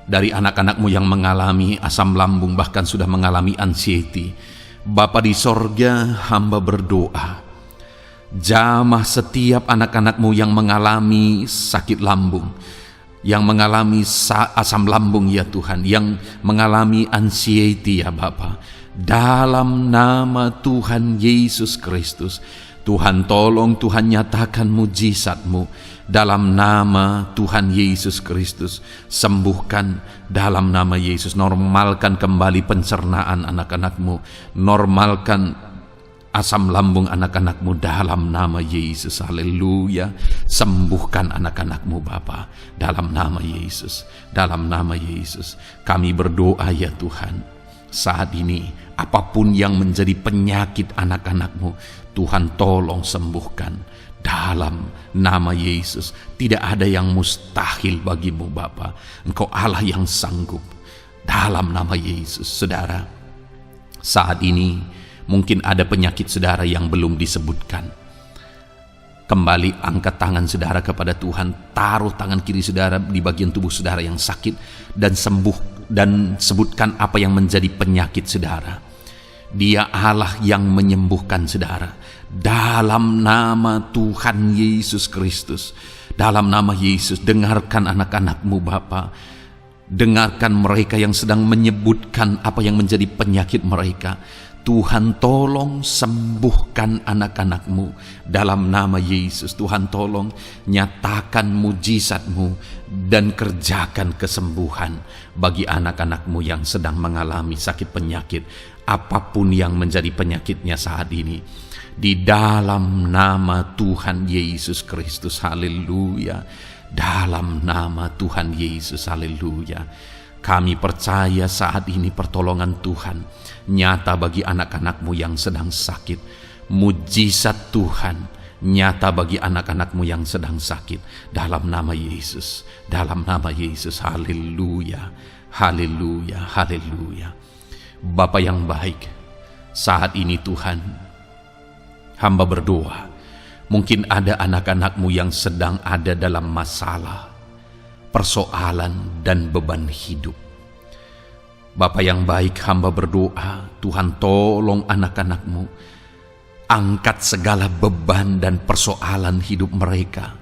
dari anak-anak-Mu yang mengalami asam lambung, bahkan sudah mengalami anxiety. Bapa di sorga, hamba berdoa, jamah setiap anak-anak-Mu yang mengalami sakit lambung, yang mengalami asam lambung ya Tuhan, yang mengalami anxiety ya Bapa. Dalam nama Tuhan Yesus Kristus, Tuhan tolong, Tuhan nyatakan mujizat-Mu. Dalam nama Tuhan Yesus Kristus, sembuhkan dalam nama Yesus. Normalkan kembali pencernaan anak-anak-Mu. Normalkan asam lambung anak-anak-Mu dalam nama Yesus. Haleluya. Sembuhkan anak-anak-Mu Bapa dalam nama Yesus. Dalam nama Yesus kami berdoa ya Tuhan. Saat ini apapun yang menjadi penyakit anak-anak-Mu, Tuhan tolong sembuhkan. Dalam nama Yesus, tidak ada yang mustahil bagi-Mu Bapa. Engkau Allah yang sanggup. Dalam nama Yesus. Saudara, saat ini mungkin ada penyakit saudara yang belum disebutkan. Kembali angkat tangan saudara kepada Tuhan, taruh tangan kiri saudara di bagian tubuh saudara yang sakit, dan sembuh, dan sebutkan apa yang menjadi penyakit saudara. Dia Allah yang menyembuhkan saudara. Dalam nama Tuhan Yesus Kristus, dalam nama Yesus, dengarkan anak-anakmu Bapa. Dengarkan mereka yang sedang menyebutkan apa yang menjadi penyakit mereka. Tuhan tolong sembuhkan anak-anakmu dalam nama Yesus. Tuhan tolong nyatakan mujizat-Mu dan kerjakan kesembuhan bagi anak-anakmu yang sedang mengalami sakit penyakit, apapun yang menjadi penyakitnya saat ini. Di dalam nama Tuhan Yesus Kristus, haleluya. Dalam nama Tuhan Yesus, haleluya. Kami percaya saat ini pertolongan Tuhan nyata bagi anak-anakmu yang sedang sakit. Mujizat Tuhan nyata bagi anak-anakmu yang sedang sakit. Dalam nama Yesus, dalam nama Yesus, haleluya, haleluya, haleluya. Bapa yang baik, saat ini Tuhan, hamba berdoa, mungkin ada anak-anakmu yang sedang ada dalam masalah, persoalan, dan beban hidup. Bapa yang baik, hamba berdoa, Tuhan tolong anak-anakmu, angkat segala beban dan persoalan hidup mereka.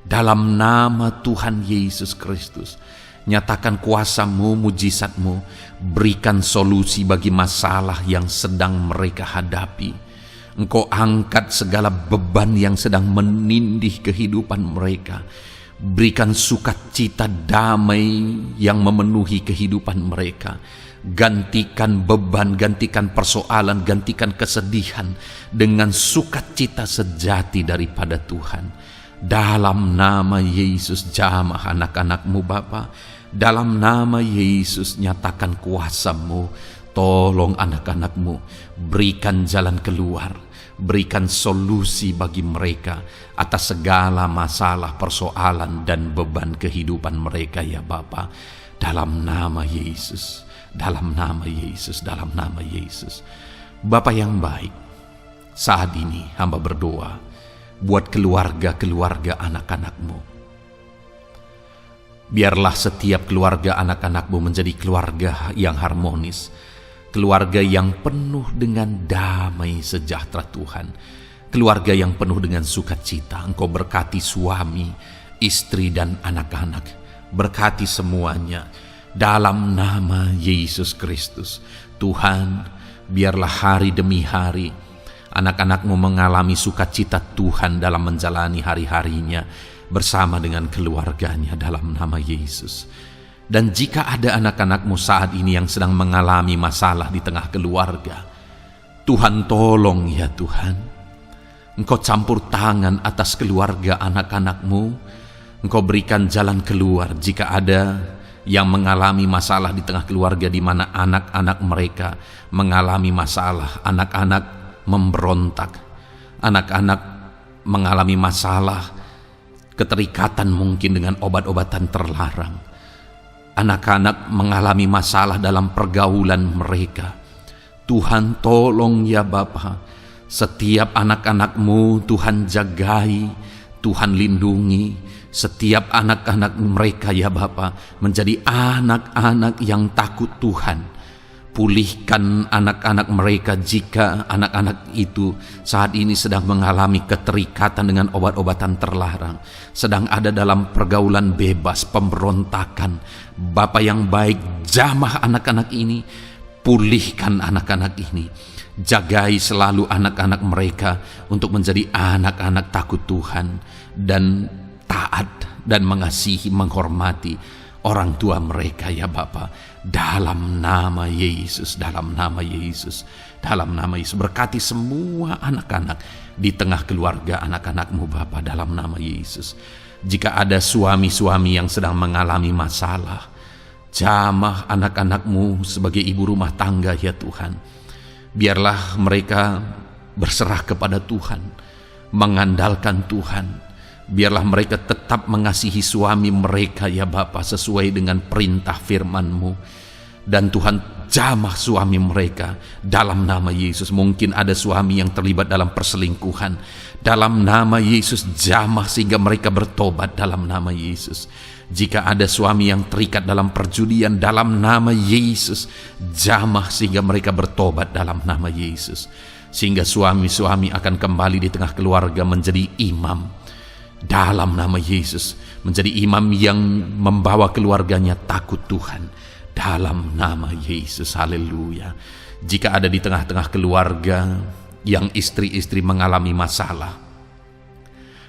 Dalam nama Tuhan Yesus Kristus, nyatakan kuasa-Mu, mujizat-Mu, berikan solusi bagi masalah yang sedang mereka hadapi. Engkau angkat segala beban yang sedang menindih kehidupan mereka. Berikan sukacita damai yang memenuhi kehidupan mereka. Gantikan beban, gantikan persoalan, gantikan kesedihan dengan sukacita sejati daripada Tuhan. Dalam nama Yesus, jamah anak-anakmu Bapa. Dalam nama Yesus, nyatakan kuasa-Mu. Tolong anak-anakmu, berikan jalan keluar, berikan solusi bagi mereka atas segala masalah, persoalan, dan beban kehidupan mereka ya Bapa. Dalam nama Yesus, dalam nama Yesus, dalam nama Yesus. Bapa yang baik, saat ini hamba berdoa buat keluarga-keluarga anak-anakmu. Biarlah setiap keluarga anak-anakmu menjadi keluarga yang harmonis, keluarga yang penuh dengan damai sejahtera Tuhan, keluarga yang penuh dengan sukacita. Engkau berkati suami, istri, dan anak-anak, berkati semuanya dalam nama Yesus Kristus. Tuhan, biarlah hari demi hari anak-anakmu mengalami sukacita Tuhan dalam menjalani hari-harinya bersama dengan keluarganya dalam nama Yesus. Dan jika ada anak-anakmu saat ini yang sedang mengalami masalah di tengah keluarga, Tuhan tolong ya Tuhan. Engkau campur tangan atas keluarga anak-anakmu. Engkau berikan jalan keluar jika ada yang mengalami masalah di tengah keluarga, di mana anak-anak mereka mengalami masalah, anak-anak memberontak, anak-anak mengalami masalah, keterikatan mungkin dengan obat-obatan terlarang. Anak-anak mengalami masalah dalam pergaulan mereka. Tuhan tolong ya Bapa, setiap anak-anakmu Tuhan jagai, Tuhan lindungi. Setiap anak-anak mereka ya Bapa menjadi anak-anak yang takut Tuhan. Pulihkan anak-anak mereka jika anak-anak itu saat ini sedang mengalami keterikatan dengan obat-obatan terlarang, sedang ada dalam pergaulan bebas, pemberontakan. Bapa yang baik, jamah anak-anak ini, pulihkan anak-anak ini. Jagai selalu anak-anak mereka untuk menjadi anak-anak takut Tuhan dan taat dan mengasihi, menghormati orang tua mereka ya Bapa. Dalam nama Yesus, dalam nama Yesus, dalam nama Yesus. Berkati semua anak-anak di tengah keluarga anak-anakmu Bapa, dalam nama Yesus. Jika ada suami-suami yang sedang mengalami masalah, jamah anak-anakmu sebagai ibu rumah tangga ya Tuhan. Biarlah mereka berserah kepada Tuhan, mengandalkan Tuhan. Biarlah mereka tetap mengasihi suami mereka ya Bapa sesuai dengan perintah firman-Mu. Dan Tuhan jamah suami mereka dalam nama Yesus. Mungkin ada suami yang terlibat dalam perselingkuhan, dalam nama Yesus jamah sehingga mereka bertobat dalam nama Yesus. Jika ada suami yang terikat dalam perjudian, dalam nama Yesus jamah sehingga mereka bertobat dalam nama Yesus. Sehingga suami-suami akan kembali di tengah keluarga menjadi imam dalam nama Yesus, menjadi imam yang membawa keluarganya takut Tuhan dalam nama Yesus. Haleluya. Jika ada di tengah-tengah keluarga yang istri-istri mengalami masalah,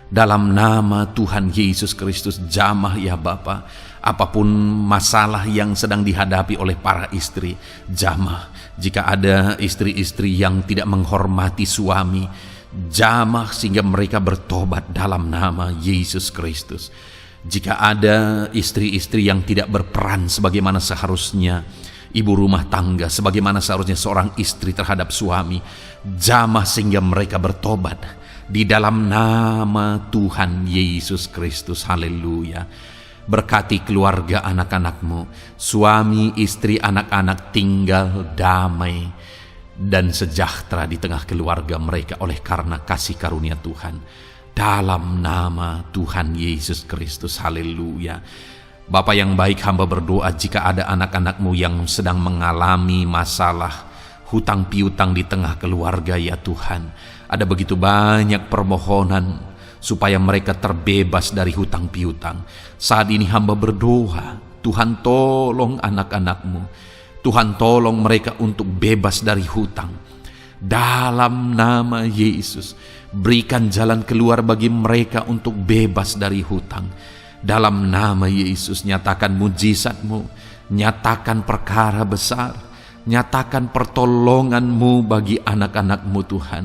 dalam nama Tuhan Yesus Kristus jamah ya Bapa. Apapun masalah yang sedang dihadapi oleh para istri, jamah. Jika ada istri-istri yang tidak menghormati suami, jamah sehingga mereka bertobat dalam nama Yesus Kristus. Jika ada istri-istri yang tidak berperan sebagaimana seharusnya, ibu rumah tangga sebagaimana seharusnya seorang istri terhadap suami, jamah sehingga mereka bertobat di dalam nama Tuhan Yesus Kristus. Haleluya. Berkati keluarga anak-anakmu, suami, istri, anak-anak tinggal damai dan sejahtera di tengah keluarga mereka oleh karena kasih karunia Tuhan dalam nama Tuhan Yesus Kristus. Haleluya. Bapa yang baik, hamba berdoa jika ada anak-anakmu yang sedang mengalami masalah hutang piutang di tengah keluarga ya Tuhan, ada begitu banyak permohonan supaya mereka terbebas dari hutang piutang. Saat ini hamba berdoa, Tuhan tolong anak-anakmu, Tuhan tolong mereka untuk bebas dari hutang dalam nama Yesus. Berikan jalan keluar bagi mereka untuk bebas dari hutang dalam nama Yesus. Nyatakan mujizat-Mu, nyatakan perkara besar, nyatakan pertolongan-Mu bagi anak-anak-Mu Tuhan.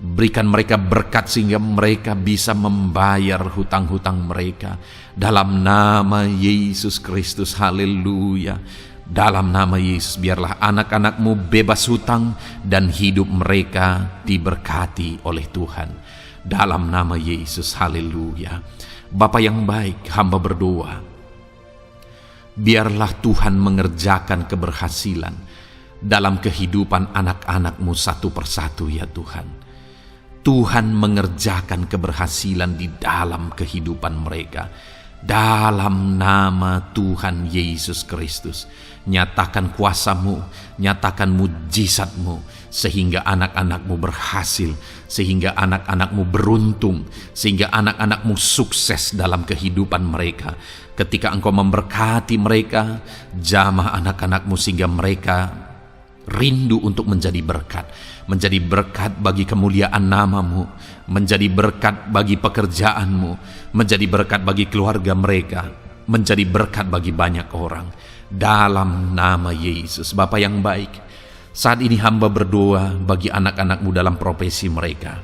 Berikan mereka berkat sehingga mereka bisa membayar hutang-hutang mereka dalam nama Yesus Kristus. Haleluya. Dalam nama Yesus biarlah anak-anak-Mu bebas hutang dan hidup mereka diberkati oleh Tuhan dalam nama Yesus. Haleluya. Bapa yang baik, hamba berdoa biarlah Tuhan mengerjakan keberhasilan dalam kehidupan anak-anak-Mu satu persatu ya Tuhan. Tuhan mengerjakan keberhasilan di dalam kehidupan mereka dalam nama Tuhan Yesus Kristus. Nyatakan kuasa-Mu, nyatakan mujizat-Mu sehingga anak-anak-Mu berhasil, sehingga anak-anak-Mu beruntung, sehingga anak-anak-Mu sukses dalam kehidupan mereka. Ketika Engkau memberkati mereka, jamah anak-anak-Mu sehingga mereka rindu untuk menjadi berkat bagi kemuliaan nama-Mu, menjadi berkat bagi pekerjaan-Mu, menjadi berkat bagi keluarga mereka, menjadi berkat bagi banyak orang dalam nama Yesus. Bapa yang baik, saat ini hamba berdoa bagi anak-anak-Mu dalam profesi mereka.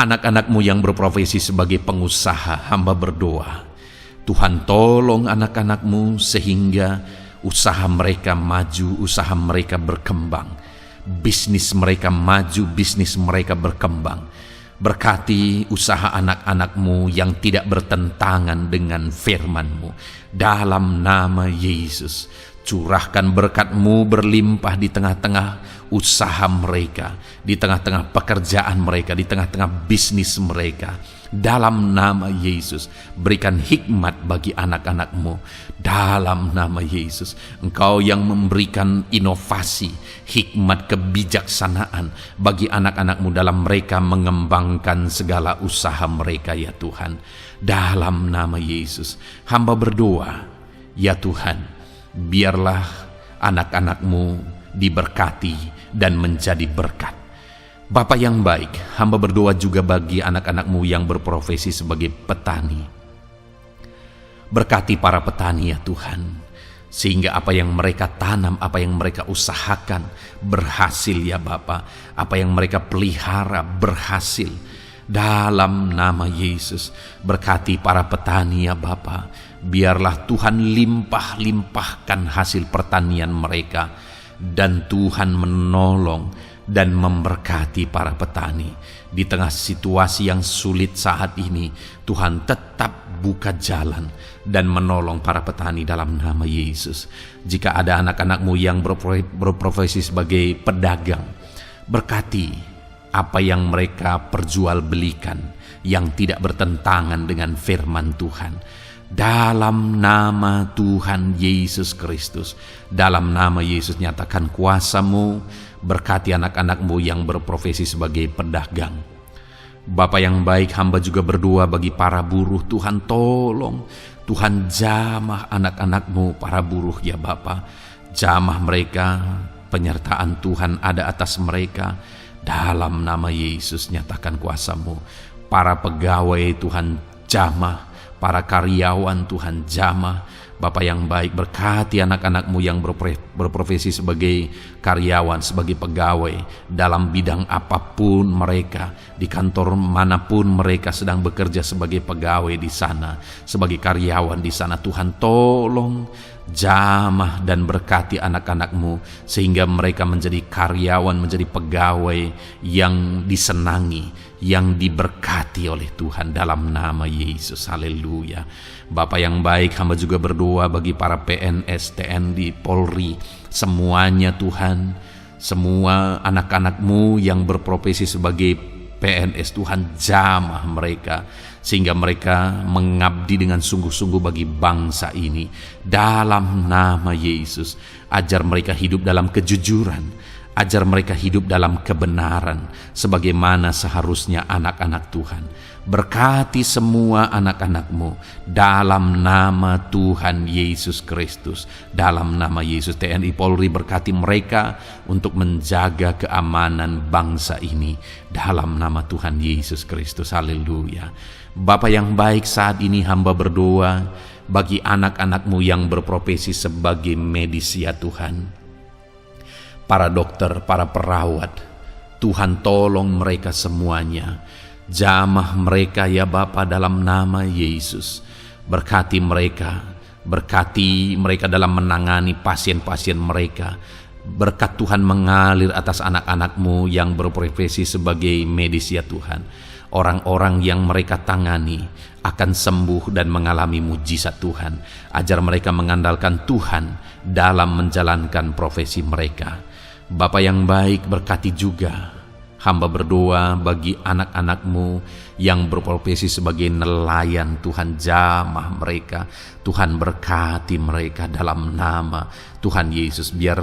Anak-anak-Mu yang berprofesi sebagai pengusaha, hamba berdoa Tuhan tolong anak-anak-Mu sehingga usaha mereka maju, usaha mereka berkembang, bisnis mereka maju, bisnis mereka berkembang. Berkati usaha anak-anak-Mu yang tidak bertentangan dengan firman-Mu dalam nama Yesus. Curahkan berkat-Mu berlimpah di tengah-tengah usaha mereka, di tengah-tengah pekerjaan mereka, di tengah-tengah bisnis mereka dalam nama Yesus. Berikan hikmat bagi anak-anak-Mu dalam nama Yesus. Engkau yang memberikan inovasi, hikmat, kebijaksanaan bagi anak-anak-Mu dalam mereka mengembangkan segala usaha mereka ya Tuhan. Dalam nama Yesus hamba berdoa ya Tuhan, biarlah anak-anak-Mu diberkati dan menjadi berkat. Bapa yang baik, hamba berdoa juga bagi anak-anak-Mu yang berprofesi sebagai petani. Berkati para petani ya Tuhan, sehingga apa yang mereka tanam, apa yang mereka usahakan berhasil ya Bapa. Apa yang mereka pelihara berhasil dalam nama Yesus. Berkati para petani ya Bapa, biarlah Tuhan limpah-limpahkan hasil pertanian mereka, dan Tuhan menolong dan memberkati para petani. Di tengah situasi yang sulit saat ini, Tuhan tetap buka jalan dan menolong para petani dalam nama Yesus. Jika ada anak-anak-Mu yang berprofesi sebagai pedagang, berkati apa yang mereka perjualbelikan yang tidak bertentangan dengan firman Tuhan. Dalam nama Tuhan Yesus Kristus, dalam nama Yesus nyatakan kuasa-Mu, berkati anak-anak-Mu yang berprofesi sebagai pedagang. Bapa yang baik, hamba juga berdoa bagi para buruh. Tuhan tolong, Tuhan jamah anak-anak-Mu para buruh ya Bapa. Jamah mereka, penyertaan Tuhan ada atas mereka. Dalam nama Yesus nyatakan kuasa-Mu. Para pegawai Tuhan jamah, para karyawan Tuhan jamah. Bapa yang baik, berkati anak-anak-Mu yang berprofesi sebagai karyawan, sebagai pegawai dalam bidang apapun mereka, di kantor manapun mereka sedang bekerja sebagai pegawai di sana, sebagai karyawan di sana. Tuhan tolong jamah dan berkati anak-anak-Mu sehingga mereka menjadi karyawan, menjadi pegawai yang disenangi, yang diberkati oleh Tuhan dalam nama Yesus. Haleluya. Bapa yang baik, hamba juga berdoa bagi para PNS, TNI, Polri, semuanya Tuhan, semua anak-anak-Mu yang berprofesi sebagai PNS, Tuhan jamah mereka sehingga mereka mengabdi dengan sungguh-sungguh bagi bangsa ini. Dalam nama Yesus, ajar mereka hidup dalam kejujuran, ajar mereka hidup dalam kebenaran sebagaimana seharusnya anak-anak Tuhan. Berkati semua anak-anak-Mu dalam nama Tuhan Yesus Kristus. Dalam nama Yesus, TNI Polri berkati mereka untuk menjaga keamanan bangsa ini dalam nama Tuhan Yesus Kristus. Haleluya. Bapa yang baik, saat ini hamba berdoa bagi anak-anak-Mu yang berprofesi sebagai medis ya Tuhan. Para dokter, para perawat, Tuhan tolong mereka semuanya. Jamah mereka ya Bapa dalam nama Yesus. Berkati mereka dalam menangani pasien-pasien mereka. Berkat Tuhan mengalir atas anak-anak-Mu yang berprofesi sebagai medis ya Tuhan. Orang-orang yang mereka tangani akan sembuh dan mengalami mujizat Tuhan. Ajar mereka mengandalkan Tuhan dalam menjalankan profesi mereka. Bapa yang baik, berkati juga hamba berdoa bagi anak-anak-Mu yang berprofesi sebagai nelayan. Tuhan jamah mereka, Tuhan berkati mereka dalam nama Tuhan Yesus. Biar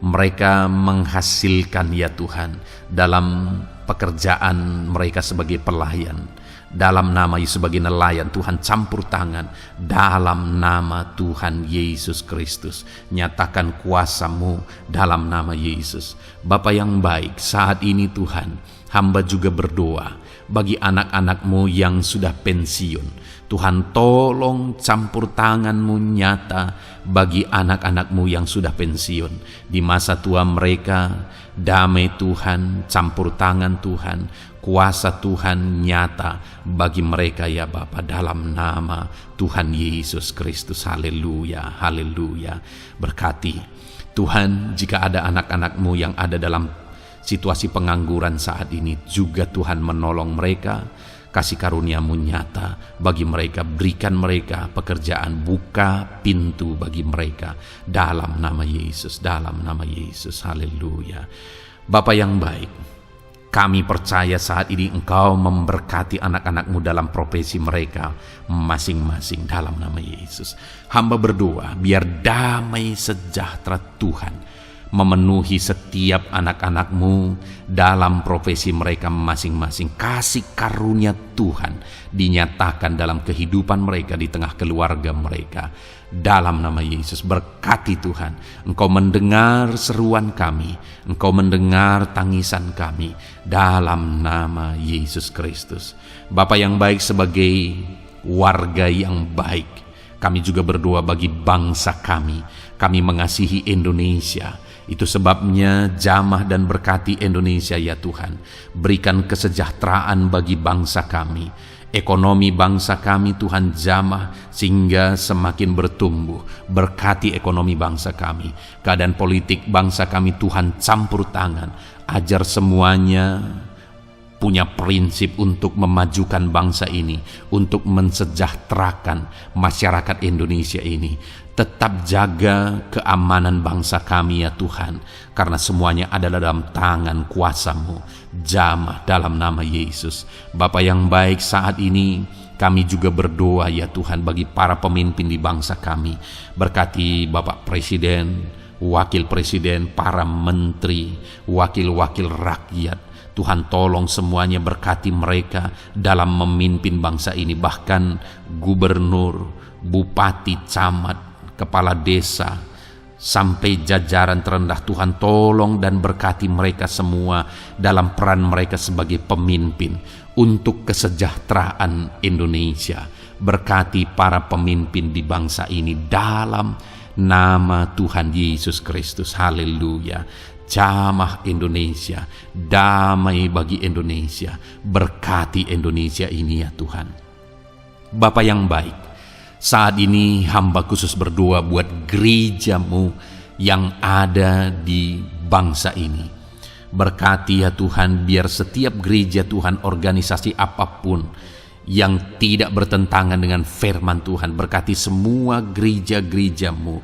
mereka menghasilkan ya Tuhan dalam pekerjaan mereka sebagai pelayan. Dalam nama Yesus, sebagai nelayan, Tuhan campur tangan dalam nama Tuhan Yesus Kristus. Nyatakan kuasa-Mu dalam nama Yesus. Bapa yang baik, saat ini Tuhan, hamba juga berdoa bagi anak-anak-Mu yang sudah pensiun. Tuhan tolong campur tangan-Mu nyata bagi anak-anak-Mu yang sudah pensiun. Di masa tua mereka, damai Tuhan, campur tangan Tuhan, kuasa Tuhan nyata bagi mereka ya Bapa dalam nama Tuhan Yesus Kristus. Haleluya, haleluya. Berkati Tuhan, jika ada anak-anak-Mu yang ada dalam situasi pengangguran saat ini, juga Tuhan menolong mereka. Kasih karunia-Mu nyata bagi mereka, berikan mereka pekerjaan, buka pintu bagi mereka dalam nama Yesus, dalam nama Yesus. Haleluya. Bapa yang baik, kami percaya saat ini Engkau memberkati anak-anak-Mu dalam profesi mereka masing-masing dalam nama Yesus. Hamba berdoa biar damai sejahtera Tuhan memenuhi setiap anak-anak-Mu dalam profesi mereka masing-masing. Kasih karunia Tuhan dinyatakan dalam kehidupan mereka, di tengah keluarga mereka. Dalam nama Yesus, berkati Tuhan. Engkau mendengar seruan kami, Engkau mendengar tangisan kami dalam nama Yesus Kristus. Bapa yang baik, sebagai warga yang baik, kami juga berdoa bagi bangsa kami. Kami mengasihi Indonesia. Itu sebabnya jamah dan berkati Indonesia ya Tuhan. Berikan kesejahteraan bagi bangsa kami. Ekonomi bangsa kami Tuhan jamah sehingga semakin bertumbuh. Berkati ekonomi bangsa kami. Keadaan politik bangsa kami Tuhan campur tangan. Ajar semuanya punya prinsip untuk memajukan bangsa ini, untuk mensejahterakan masyarakat Indonesia ini. Tetap jaga keamanan bangsa kami ya Tuhan, karena semuanya adalah dalam tangan kuasa-Mu. Jamah dalam nama Yesus. Bapa yang baik, saat ini kami juga berdoa ya Tuhan bagi para pemimpin di bangsa kami. Berkati Bapak Presiden, Wakil Presiden, para menteri, wakil-wakil rakyat. Tuhan tolong semuanya, berkati mereka dalam memimpin bangsa ini. Bahkan gubernur, bupati, camat, kepala desa, sampai jajaran terendah. Tuhan tolong dan berkati mereka semua dalam peran mereka sebagai pemimpin untuk kesejahteraan Indonesia. Berkati para pemimpin di bangsa ini dalam nama Tuhan Yesus Kristus. Haleluya. Jamah Indonesia, damai bagi Indonesia. Berkati Indonesia ini ya Tuhan. Bapa yang baik, saat ini hamba khusus berdoa buat gereja-Mu yang ada di bangsa ini. Berkati ya Tuhan, biar setiap gereja Tuhan, organisasi apapun yang tidak bertentangan dengan firman Tuhan, berkati semua gereja-gereja-Mu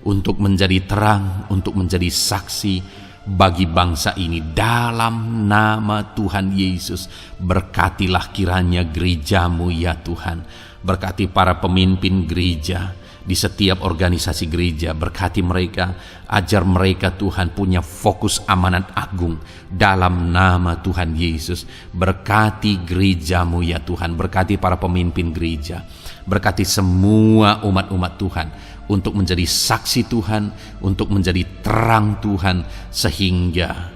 untuk menjadi terang, untuk menjadi saksi bagi bangsa ini dalam nama Tuhan Yesus. Berkatilah kiranya gereja-Mu ya Tuhan. Berkati para pemimpin gereja di setiap organisasi gereja. Berkati mereka, ajar mereka Tuhan punya fokus amanat agung dalam nama Tuhan Yesus. Berkati gereja-Mu ya Tuhan. Berkati para pemimpin gereja. Berkati semua umat-umat Tuhan untuk menjadi saksi Tuhan, untuk menjadi terang Tuhan, sehingga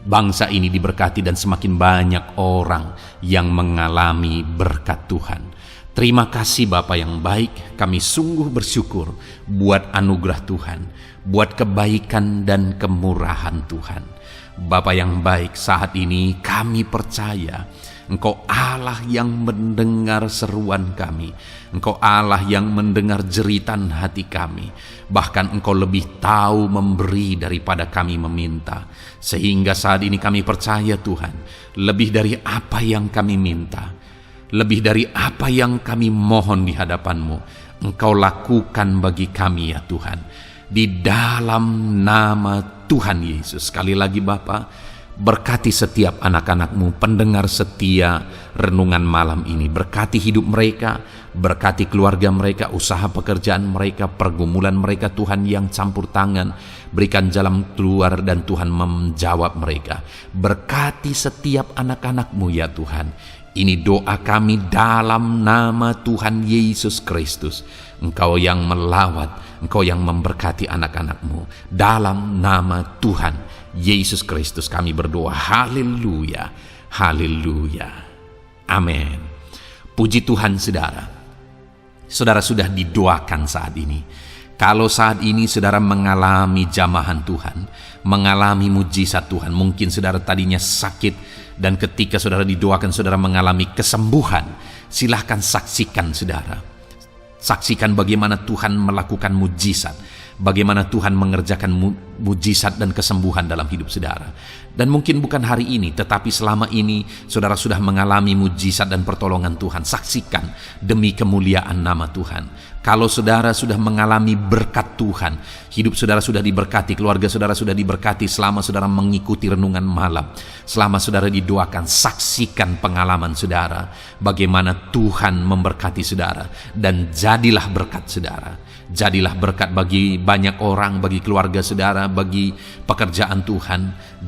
bangsa ini diberkati dan semakin banyak orang yang mengalami berkat Tuhan. Terima kasih Bapa yang baik, kami sungguh bersyukur buat anugerah Tuhan, buat kebaikan dan kemurahan Tuhan. Bapa yang baik, saat ini kami percaya Engkau Allah yang mendengar seruan kami. Engkau Allah yang mendengar jeritan hati kami. Bahkan Engkau lebih tahu memberi daripada kami meminta. Sehingga saat ini kami percaya Tuhan, lebih dari apa yang kami minta, lebih dari apa yang kami mohon di hadapan-Mu, Engkau lakukan bagi kami ya Tuhan. Di dalam nama Tuhan Yesus. Sekali lagi Bapa, berkati setiap anak-anak-Mu, pendengar setia renungan malam ini. Berkati hidup mereka, berkati keluarga mereka, usaha pekerjaan mereka, pergumulan mereka Tuhan yang campur tangan. Berikan jalan keluar dan Tuhan menjawab mereka. Berkati setiap anak-anak-Mu ya Tuhan. Ini doa kami dalam nama Tuhan Yesus Kristus. Engkau yang melawat, Engkau yang memberkati anak-anak-Mu. Dalam nama Tuhan Yesus Kristus kami berdoa. Haleluya, haleluya, amin. Puji Tuhan saudara. Saudara sudah didoakan saat ini. Kalau saat ini saudara mengalami jamahan Tuhan, mengalami mujizat Tuhan, mungkin saudara tadinya sakit, dan ketika saudara didoakan saudara mengalami kesembuhan, silahkan saksikan saudara. Saksikan bagaimana Tuhan melakukan mujizat, bagaimana Tuhan mengerjakan mujizat dan kesembuhan dalam hidup saudara. Dan mungkin bukan hari ini, tetapi selama ini saudara sudah mengalami mujizat dan pertolongan Tuhan. Saksikan demi kemuliaan nama Tuhan. Kalau saudara sudah mengalami berkat Tuhan, hidup saudara sudah diberkati, keluarga saudara sudah diberkati selama saudara mengikuti renungan malam, selama saudara didoakan, saksikan pengalaman saudara, bagaimana Tuhan memberkati saudara, dan jadilah berkat saudara. Jadilah berkat bagi banyak orang, bagi keluarga saudara, bagi pekerjaan Tuhan.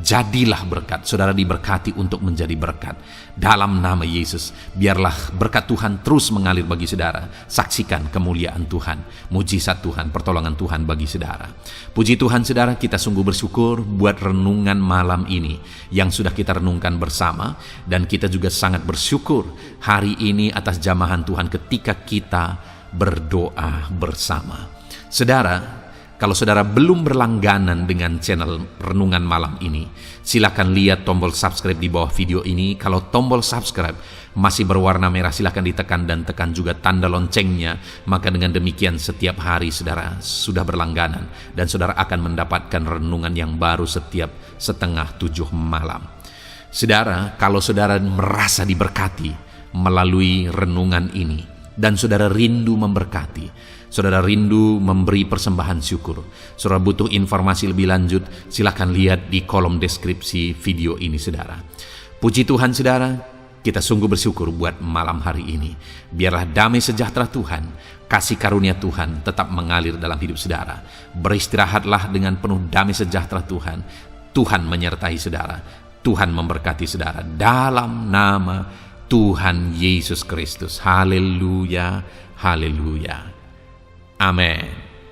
Jadilah berkat, saudara diberkati untuk menjadi berkat. Dalam nama Yesus, biarlah berkat Tuhan terus mengalir bagi saudara. Saksikan kemuliaan Tuhan, mujizat Tuhan, pertolongan Tuhan bagi saudara. Puji Tuhan saudara, kita sungguh bersyukur buat renungan malam ini yang sudah kita renungkan bersama. Dan kita juga sangat bersyukur hari ini atas jamahan Tuhan ketika kita berdoa bersama. Saudara, kalau saudara belum berlangganan dengan channel Renungan Malam ini, silakan lihat tombol subscribe di bawah video ini. Kalau tombol subscribe masih berwarna merah, silakan ditekan dan tekan juga tanda loncengnya. Maka dengan demikian setiap hari saudara sudah berlangganan dan saudara akan mendapatkan renungan yang baru setiap 6:30 malam. Saudara, kalau saudara merasa diberkati melalui renungan ini dan saudara rindu memberkati, saudara rindu memberi persembahan syukur, saudara butuh informasi lebih lanjut, silakan lihat di kolom deskripsi video ini saudara. Puji Tuhan saudara, kita sungguh bersyukur buat malam hari ini. Biarlah damai sejahtera Tuhan, kasih karunia Tuhan tetap mengalir dalam hidup saudara. Beristirahatlah dengan penuh damai sejahtera Tuhan. Tuhan menyertai saudara, Tuhan memberkati saudara dalam nama Tuhan Yesus Kristus. Haleluya, haleluya. Amin.